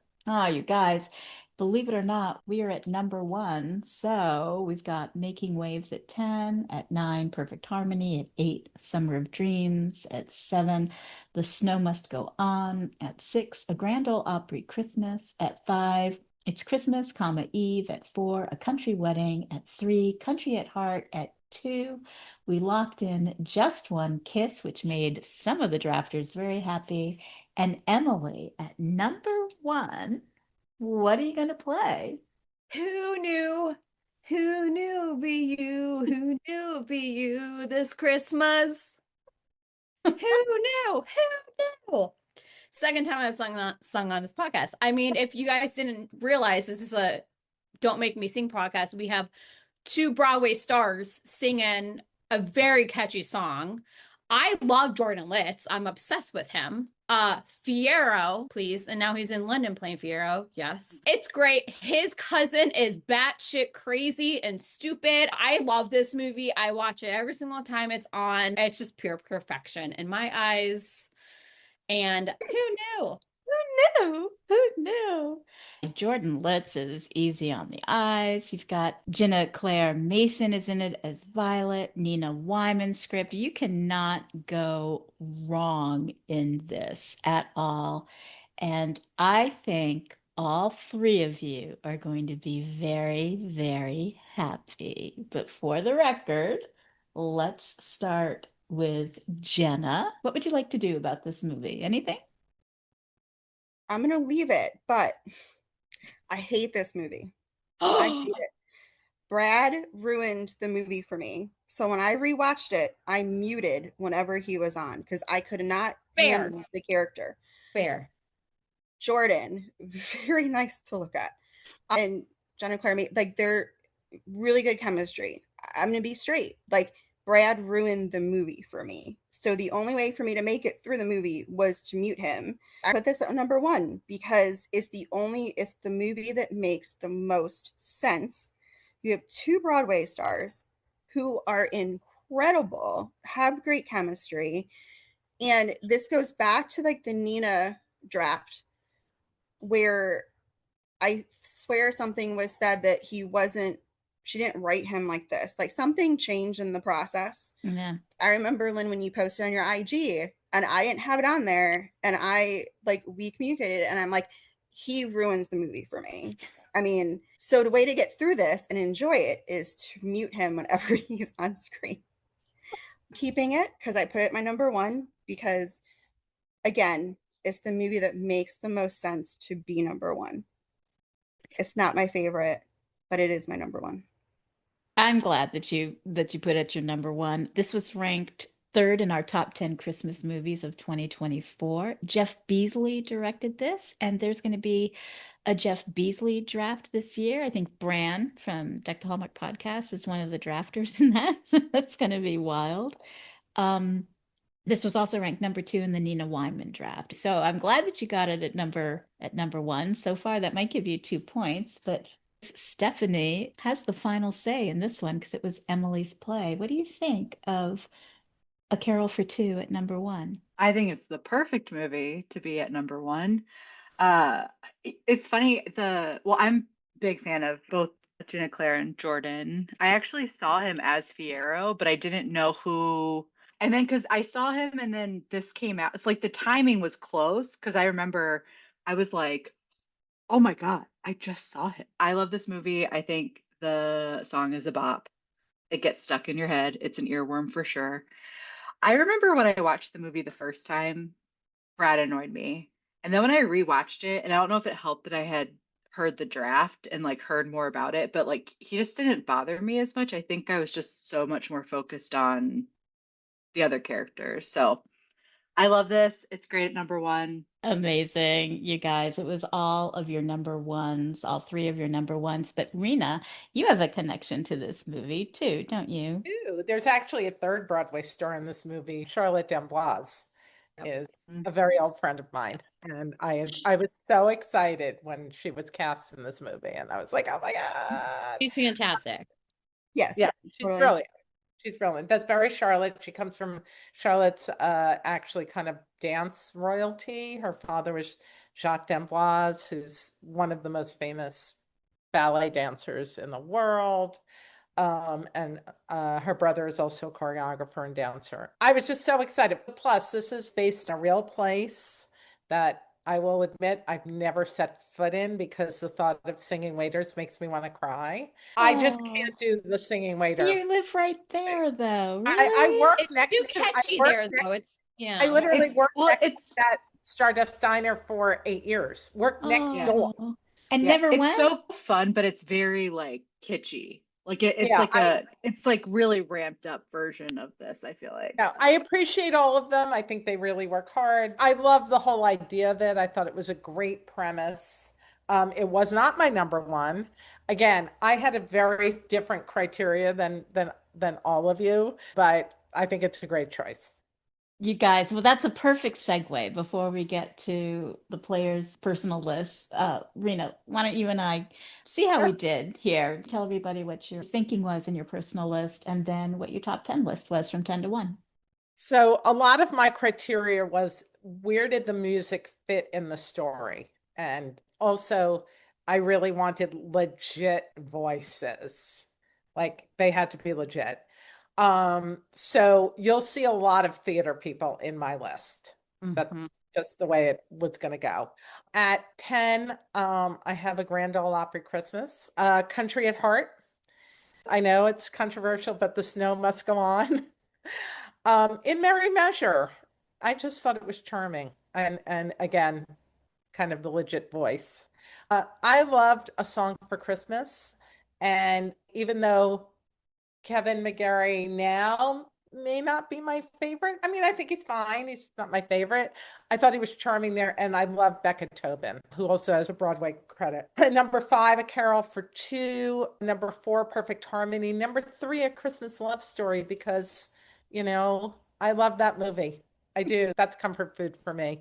Speaker 1: you guys, believe it or not, we are at number 1. So we've got Making Waves at 10, at 9, Perfect Harmony, at 8, Summer of Dreams, at 7, The Snow Must Go On, at 6, A Grand Ole Opry Christmas, at 5, It's Christmas, Eve, at 4, A Country Wedding, at 3, Country at Heart, at 2. We locked in Just One Kiss, which made some of the drafters very happy. And Emily at number 1. What are you going to play?
Speaker 3: Who knew? Who knew be you? Who knew be you this Christmas? Who knew? Who knew? Second time I've sung on this podcast. I mean, if you guys didn't realize, this is a Don't Make Me Sing podcast. We have 2 Broadway stars singing a very catchy song. I love Jordan Litz. I'm obsessed with him. Fiyero, please. And now he's in London playing Fiyero. Yes. It's great. His cousin is batshit crazy and stupid. I love this movie. I watch it every single time it's on. It's just pure perfection in my eyes. And who knew?
Speaker 1: knew? Who knew? Jordan Litz is easy on the eyes. You've got Jenna Claire Mason is in it as Violet, Nina Wyman script. You cannot go wrong in this at all. And I think all three of you are going to be very, very happy. But for the record, let's start with Jenna. What would you like to do about this movie? Anything?
Speaker 4: I'm gonna leave it, but I hate this movie. I hate it. Brad ruined the movie for me. So when I rewatched it, I muted whenever he was on because I could not
Speaker 3: Fair.
Speaker 4: handle the character.
Speaker 3: Fair.
Speaker 4: Jordan, very nice to look at. And John and Claire, like, they're really good chemistry. I'm gonna be straight. Like, Brad ruined the movie for me. So the only way for me to make it through the movie was to mute him. I put this at number one because it's the movie that makes the most sense. You have two Broadway stars who are incredible, have great chemistry. And this goes back to like the Nina draft where I swear something was said that she didn't write him like this. Like something changed in the process.
Speaker 1: Yeah.
Speaker 4: I remember, Lynn, when you posted on your IG and I didn't have it on there and we communicated and I'm like, he ruins the movie for me. I mean, so the way to get through this and enjoy it is to mute him whenever he's on screen. Keeping it because I put it my number one because, again, it's the movie that makes the most sense to be number one. It's not my favorite, but it is my number one.
Speaker 1: I'm glad that you put it your number one. This was ranked third in our top 10 Christmas movies of 2024. Jeff Beasley directed this, and there's going to be a Jeff Beasley draft this year. I think Bran from Deck the Hallmark podcast is one of the drafters in that. So that's going to be wild. This was also ranked number 2 in the Nina Wyman draft. So I'm glad that you got it at number one. So far, that might give you 2 points, but Stephanie has the final say in this one because it was Emily's play. What do you think of A Carol for Two at number one?
Speaker 2: I think it's the perfect movie to be at number one. It's funny, I'm a big fan of both Jenna Claire and Jordan. I actually saw him as Fiyero, but I didn't know who. And then because I saw him and then this came out, it's like the timing was close because I remember I was like, oh my God, I just saw him. I love this movie. I think the song is a bop. It gets stuck in your head. It's an earworm for sure. I remember when I watched the movie the first time, Brad annoyed me. And then when I rewatched it, and I don't know if it helped that I had heard the draft and like heard more about it, but like he just didn't bother me as much. I think I was just so much more focused on the other characters. So I love this. It's great at number one.
Speaker 1: Amazing, you guys. It was all of your number ones, all 3 of your number ones. But Rena, you have a connection to this movie too, don't you?
Speaker 5: Ooh, there's actually a third Broadway star in this movie. Charlotte D'Amboise is a very old friend of mine. And I was so excited when she was cast in this movie. And I was like, oh my God.
Speaker 3: She's fantastic.
Speaker 4: Yes.
Speaker 5: Yeah, she's
Speaker 4: totally.
Speaker 5: brilliant. She's brilliant. That's very Charlotte. She comes from Charlotte's actually kind of dance royalty. Her father was Jacques D'Amboise, who's one of the most famous ballet dancers in the world. And her brother is also a choreographer and dancer. I was just so excited. Plus, this is based on a real place that I will admit I've never set foot in because the thought of singing waiters makes me want to cry. I just can't do the singing waiter.
Speaker 1: You live right there, though.
Speaker 5: I
Speaker 1: Really?
Speaker 5: work
Speaker 3: It's
Speaker 5: next
Speaker 3: too
Speaker 5: to I
Speaker 3: catchy
Speaker 5: work
Speaker 3: there,
Speaker 5: next-
Speaker 3: though. It's
Speaker 5: I literally
Speaker 2: It's-
Speaker 5: worked
Speaker 2: well,
Speaker 5: next
Speaker 2: it's-
Speaker 5: to that Stardust Diner for 8 years. Worked next door.
Speaker 1: Oh, and
Speaker 2: Yeah,
Speaker 1: never
Speaker 2: it's
Speaker 1: went?
Speaker 2: so fun, but it's very like kitschy. Like it's
Speaker 5: Yeah,
Speaker 2: like it's like really ramped up version of this, I feel like.
Speaker 5: Yeah, I appreciate all of them. I think they really work hard. I love the whole idea of it. I thought it was a great premise. It was not my number one. Again, I had a very different criteria than all of you, but I think it's a great choice.
Speaker 1: You guys, well, that's a perfect segue before we get to the players' personal lists. Rena, why don't you and I see how we did here? Tell everybody what your thinking was in your personal list and then what your top 10 list was from 10 to 1.
Speaker 5: So a lot of my criteria was where did the music fit in the story? And also, I really wanted legit voices. Like they had to be legit. So you'll see a lot of theater people in my list. That's
Speaker 3: Mhm.
Speaker 5: just the way it was going to go. At 10, I have A Grand Ole Opry Christmas, Country at Heart. I know it's controversial, but the snow must go on. In Merry Measure, I just thought it was charming, and again, kind of the legit voice. I loved A Song for Christmas, and even though Kevin McGarry now may not be my favorite. I mean, I think he's fine. He's just not my favorite. I thought he was charming there, and I love Becca Tobin, who also has a Broadway credit. Number 5, A Carol for Two. Number 4, Perfect Harmony. Number 3, A Christmas Love Story, because, I love that movie. I do. That's comfort food for me.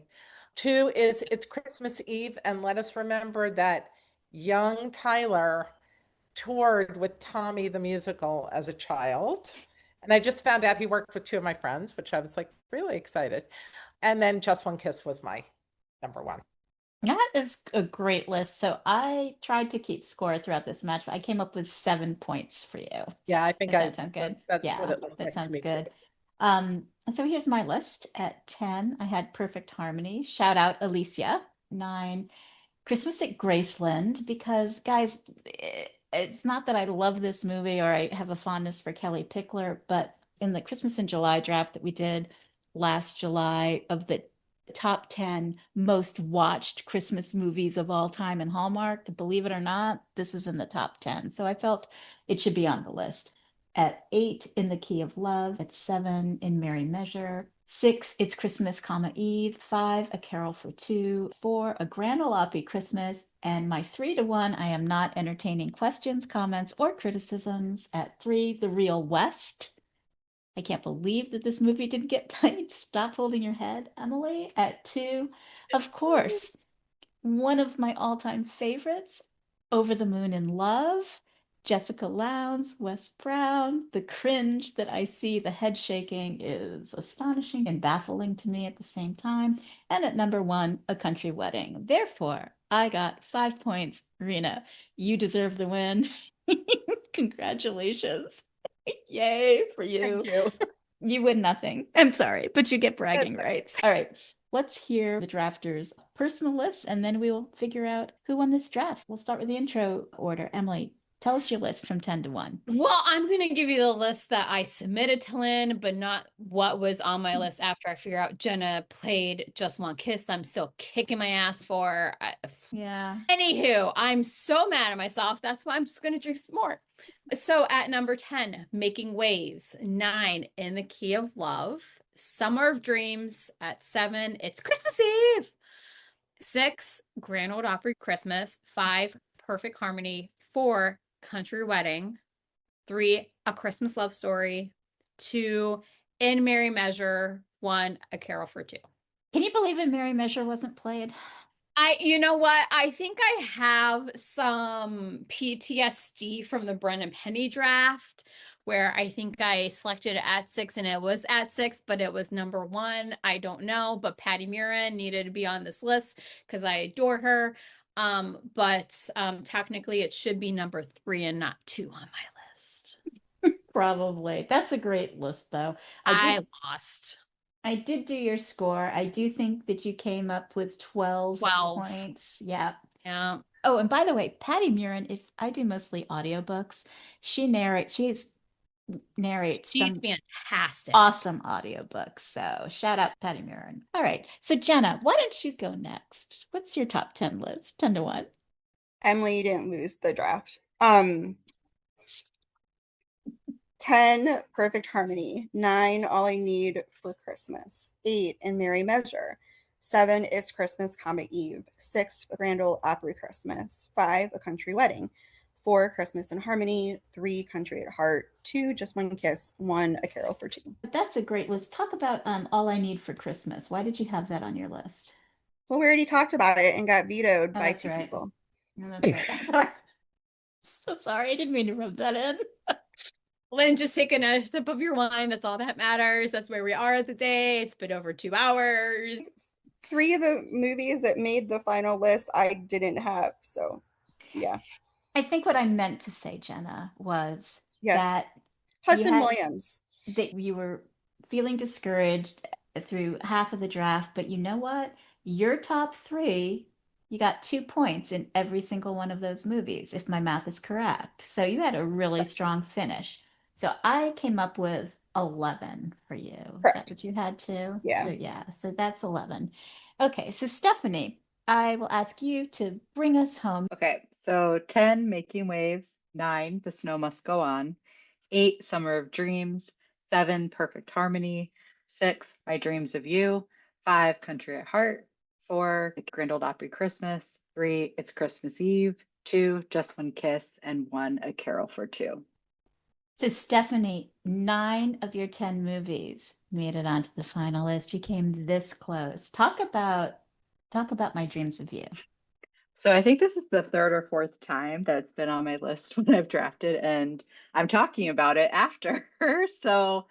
Speaker 5: 2 is It's Christmas Eve, and let us remember that young Tyler toured with Tommy the musical as a child. And I just found out he worked with 2 of my friends, which I was like really excited. And then Just One Kiss was my number 1.
Speaker 1: That is a great list. So I tried to keep score throughout this match, but I came up with 7 points for you.
Speaker 5: Yeah, I think
Speaker 1: Does that sound good?
Speaker 5: that's what
Speaker 1: Yeah,
Speaker 5: it looks
Speaker 1: that
Speaker 5: like to
Speaker 1: sounds
Speaker 5: me too.
Speaker 1: good. So here's my list. At 10, I had Perfect Harmony. Shout out Alicia. 9, Christmas at Graceland, because guys, it's not that I love this movie or I have a fondness for Kelly Pickler, but in the Christmas in July draft that we did last July of the top 10 most watched Christmas movies of all time in Hallmark, believe it or not, this is in the top 10. So I felt it should be on the list. At 8, In the Key of Love. At 7, In Merry Measure. 6, It's Christmas, Eve. 5, A Carol for Two. 4, A Grand Ole Opry Christmas. And my 3-1, I am not entertaining questions, comments, or criticisms. At 3, The Real West. I can't believe that this movie didn't get played. Stop holding your head, Emily. At 2, of course, one of my all-time favorites, Over the Moon in Love. Jessica Lowndes, Wes Brown. The cringe that I see, the head shaking is astonishing and baffling to me at the same time. And at number 1, A Country Wedding. Therefore, I got 5 points. Rena, you deserve the win. Congratulations. Yay for you.
Speaker 5: Thank you.
Speaker 1: You win nothing. I'm sorry, but you get bragging
Speaker 5: That's
Speaker 1: rights. All right. Let's hear the drafters' personal lists, and then we'll figure out who won this draft. We'll start with the intro order. Emily, tell us your list from 10 to 1.
Speaker 3: Well, I'm going to give you the list that I submitted to Lynn, but not what was on my list after I figure out Jenna played Just One Kiss. I'm still kicking my ass for.
Speaker 1: Yeah.
Speaker 3: Anywho, I'm so mad at myself. That's why I'm just going to drink some more. So at number 10, Making Waves. 9, In the Key of Love. Summer of Dreams. At 7, It's Christmas Eve. 6, Grand Ole Opry Christmas. 5, Perfect Harmony. 4, Country Wedding. 3, A Christmas Love Story. 2, In Merry Measure. 1, A Carol for Two.
Speaker 1: Can you believe In Merry Measure wasn't played?
Speaker 3: You know what? I think I have some PTSD from the Brendan Penny draft where I think I selected at 6 and it was at 6, but it was number 1. I don't know, but Patty Murin needed to be on this list because I adore her. But technically it should be number 3 and not 2 on my list.
Speaker 1: Probably. That's a great list, though.
Speaker 3: I lost.
Speaker 1: I did do your score. I do think that you came up with 12
Speaker 3: 12.
Speaker 1: points. Yeah.
Speaker 3: Yeah.
Speaker 1: Oh, and by the way, Patty Murin, if I do mostly audiobooks, she narrates
Speaker 3: She's
Speaker 1: some
Speaker 3: fantastic.
Speaker 1: awesome audiobooks. So shout out Patty Murin. All right. So Jenna, why don't you go next? What's your top 10 list? 10 to 1.
Speaker 4: Emily, you didn't lose the draft. 10, Perfect Harmony. 9, All I Need for Christmas. 8, In Merry Measure. 7, It's Christmas, Eve. 6, Grand Ole Opry Christmas. 5, A Country Wedding. 4, Christmas in Harmony. 3, Country at Heart. 2, Just One Kiss. 1, A Carol for Two.
Speaker 1: That's a great list. Talk about All I Need for Christmas. Why did you have that on your list?
Speaker 4: Well, we already talked about it and got vetoed by
Speaker 1: that's
Speaker 4: 2
Speaker 1: right.
Speaker 4: people.
Speaker 1: Oh, that's right. Sorry. So sorry. I didn't mean to rub that in.
Speaker 3: Lynn, just taking a sip of your wine. That's all that matters. That's where we are at the day. It's been over 2 hours.
Speaker 4: 3 of the movies that made the final list I didn't have. So, yeah.
Speaker 1: I think what I meant to say, Jenna, was
Speaker 4: Yes.
Speaker 1: that
Speaker 4: Hudson Williams.
Speaker 1: that you were feeling discouraged through half of the draft, but you know what? Your top three, you got 2 points in every single one of those movies, if my math is correct. So you had a really strong finish. So I came up with 11 for you. Is that
Speaker 4: Correct.
Speaker 1: what you had too?
Speaker 4: Yeah.
Speaker 1: So yeah, so that's 11. Okay, so Stephanie, I will ask you to bring us home.
Speaker 2: Okay, so 10, Making Waves, 9, The Snow Must Go On, 8, Summer of Dreams, 7, Perfect Harmony, 6, My Dreams of You, 5, Country at Heart, 4, Grand Ole Opry Christmas, 3, It's Christmas Eve, 2, Just One Kiss, and 1, A Carol for Two.
Speaker 1: So Stephanie, 9 of your 10 movies made it onto the final list. You came this close. Talk about My Dreams of You.
Speaker 2: So I think this is the third or fourth time that it's been on my list when I've drafted, and I'm talking about it after. So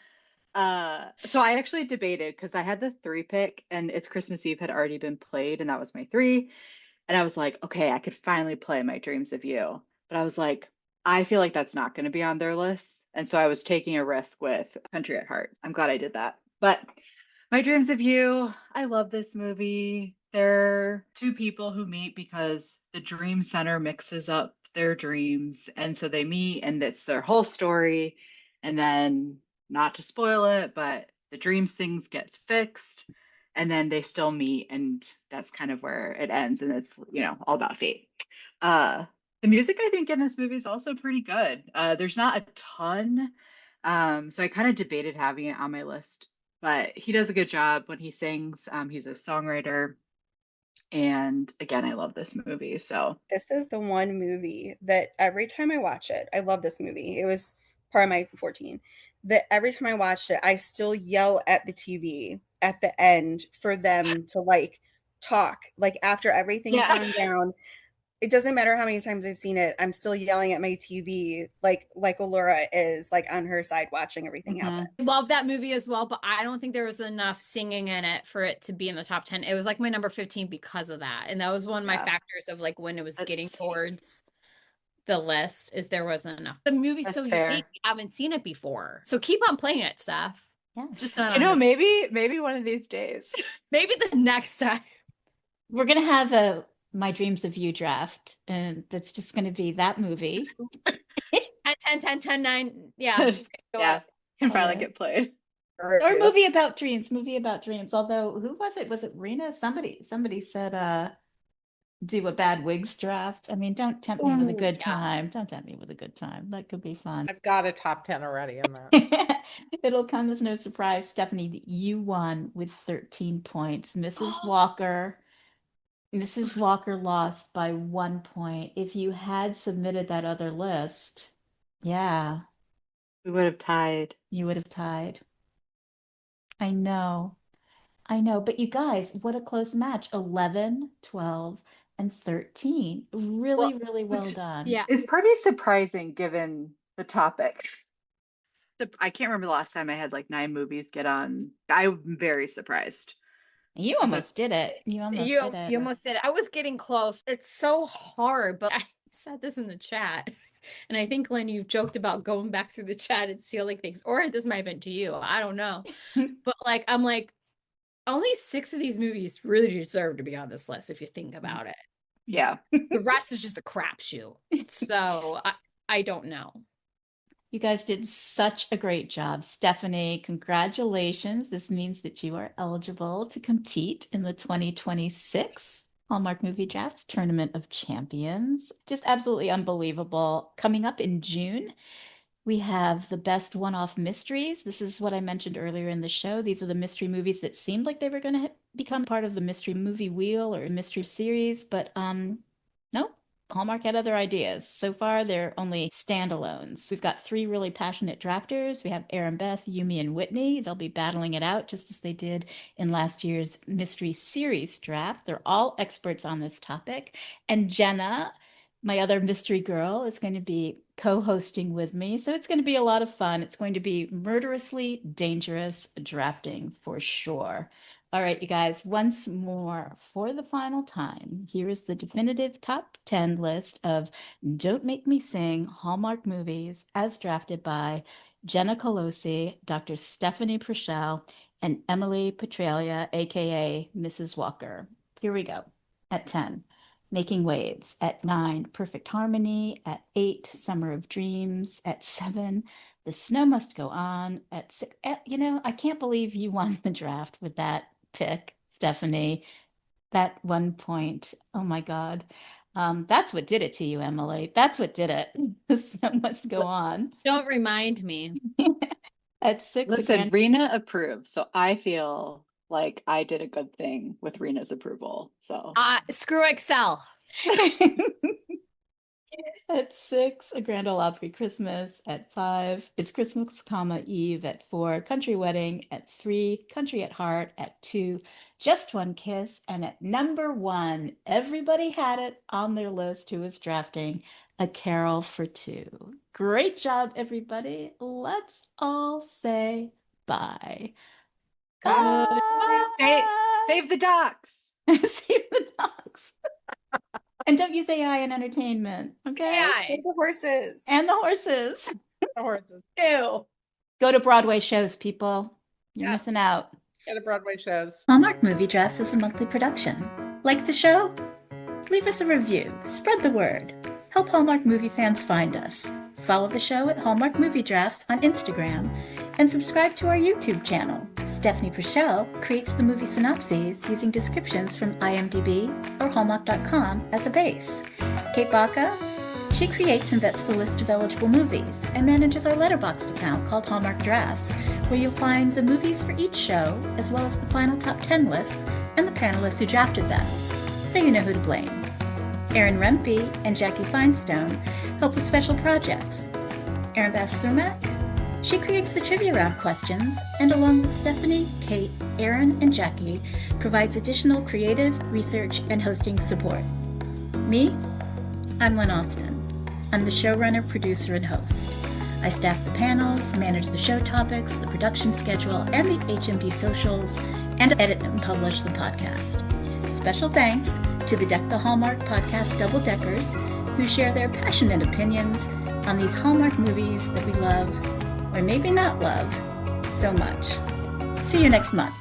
Speaker 2: so I actually debated because I had the 3 pick and It's Christmas Eve had already been played, and that was my 3. And I was like, okay, I could finally play My Dreams of You. But I was like, I feel like that's not going to be on their list. And so I was taking a risk with Country at Heart. I'm glad I did that. But My Dreams of You, I love this movie. They're two people who meet because the Dream Center mixes up their dreams. And so they meet, and it's their whole story. And then, not to spoil it, but the dreams things gets fixed. And then they still meet, and that's kind of where it ends. And it's, all about fate. The music, I think, in this movie is also pretty good. There's not a ton. So I kind of debated having it on my list, but he does a good job when he sings. He's a songwriter. And again, I love this movie. So
Speaker 4: This is the one movie that every time I watch it, I love this movie. It was part of my 14. That every time I watched it, I still yell at the TV at the end for them to like talk. Like after everything's
Speaker 2: yeah,
Speaker 4: gone down, it doesn't matter how many times I've seen it, I'm still yelling at my TV like Allura is like on her side watching everything happen.
Speaker 3: I love that movie as well, but I don't think there was enough singing in it for it to be in the top 10. It was like my number 15 because of that. And that was one of my
Speaker 2: Yeah.
Speaker 3: factors of like when it was getting
Speaker 2: That's
Speaker 3: towards the list is there wasn't enough. The movie's
Speaker 2: that's
Speaker 3: so
Speaker 2: fair.
Speaker 3: unique. I haven't seen it before. So keep on playing it, Steph.
Speaker 1: Yeah.
Speaker 3: Just not on this.
Speaker 2: maybe one of these days.
Speaker 3: Maybe the next time.
Speaker 1: We're going to have a My Dreams of You draft, and that's just going to be that movie.
Speaker 3: 10, 10, 10, 9. Yeah. I'm just gonna go
Speaker 2: Yeah,
Speaker 3: up.
Speaker 2: can finally
Speaker 1: Okay.
Speaker 2: get played.
Speaker 1: Or movie about dreams. Although, who was it? Was it Rina? Somebody said, do a bad wigs draft. I mean, don't tempt me with a
Speaker 3: Ooh,
Speaker 1: good
Speaker 3: yeah.
Speaker 1: time. Don't tempt me with a good time. That could be fun.
Speaker 5: I've got a top 10 already in that.
Speaker 1: It'll come as no surprise, Stephanie, that you won with 13 points. Mrs. Walker lost by 1 point. If you had submitted that other list, yeah,
Speaker 2: We would have tied.
Speaker 1: you would have tied. I know. But you guys, what a close match. 11, 12, and 13. Really, really well
Speaker 2: Which
Speaker 1: done.
Speaker 3: Yeah.
Speaker 2: is pretty surprising given the topic. I can't remember the last time I had like 9 movies get on. I'm very surprised.
Speaker 1: You almost did it. You almost did it.
Speaker 3: You almost did it. I was getting close. It's so hard, but I said this in the chat. And I think, Lynn, you've joked about going back through the chat and stealing things, or this might have been to you. I don't know. But like, I'm like, only 6 of these movies really deserve to be on this list if you think about it.
Speaker 2: Yeah.
Speaker 3: The rest is just a crapshoot. So I don't know.
Speaker 1: You guys did such a great job. Stephanie, congratulations. This means that you are eligible to compete in the 2026 Hallmark Movie Drafts Tournament of Champions. Just absolutely unbelievable. Coming up in June, we have the best one-off mysteries. This is what I mentioned earlier in the show. These are the mystery movies that seemed like they were going to become part of the mystery movie wheel or mystery series, but nope. Hallmark had other ideas. So far, they're only standalones. We've got 3 really passionate drafters. We have Erin, Beth, Yumi, and Whitney. They'll be battling it out just as they did in last year's mystery series draft. They're all experts on this topic. And Jenna, My other mystery girl is going to be co-hosting with me. So it's going to be a lot of fun. It's going to be murderously dangerous drafting for sure. All right, you guys, once more for the final time, here is the definitive top 10 list of Don't Make Me Sing Hallmark movies as drafted by Jenna Colosi, Dr. Stephanie Purcell, and Emily Petralia, aka Mrs. Walker. Here we go. At 10, Making Waves. At 9, Perfect Harmony. At 8, Summer of Dreams. At 7, The Snow Must Go On. At 6, I can't believe you won the draft with that pick, Stephanie. That 1 point. Oh my God. That's what did it to you, Emily. That's what did it. The Snow Must Go On.
Speaker 3: Don't remind me.
Speaker 1: At 6,
Speaker 2: Listen, Rina approves, so I feel like I did a good thing with Rina's approval. So
Speaker 3: Screw Excel.
Speaker 1: At 6, A Grand Ole Opry Christmas. At 5, It's Christmas, Eve. At 4, Country Wedding. At 3, Country at Heart. At 2, Just One Kiss. And at number 1, everybody had it on their list who was drafting, A Carol for Two. Great job, everybody. Let's all say bye.
Speaker 2: Save the docs.
Speaker 1: Save the dogs. And don't use AI in entertainment, okay?
Speaker 4: And the horses.
Speaker 1: And the horses.
Speaker 5: The horses. Ew.
Speaker 1: Go to Broadway shows, people. You're
Speaker 5: Yes.
Speaker 1: missing out.
Speaker 5: Go to Broadway shows.
Speaker 1: Hallmark Movie Drafts is a monthly production. Like the show? Leave us a review. Spread the word. Help Hallmark movie fans find us. Follow the show at Hallmark Movie Drafts on Instagram and subscribe to our YouTube channel. Stephanie Purcell creates the movie synopses using descriptions from IMDb or Hallmark.com as a base. Kate Baca, she creates and vets the list of eligible movies and manages our Letterboxd account called Hallmark Drafts, where you'll find the movies for each show, as well as the final top 10 lists and the panelists who drafted them, so you know who to blame. Erin Rempe and Jackie Finestone help with special projects. Erin Bass-Surmak, she creates the trivia round questions, and along with Stephanie, Kate, Erin, and Jackie, provides additional creative, research, and hosting support. Me? I'm Lynn Austin. I'm the showrunner, producer, and host. I staff the panels, manage the show topics, the production schedule, and the HMD socials, and edit and publish the podcast. Special thanks to the Deck the Hallmark podcast double-deckers who share their passionate opinions on these Hallmark movies that we love, or maybe not love, so much. See you next month.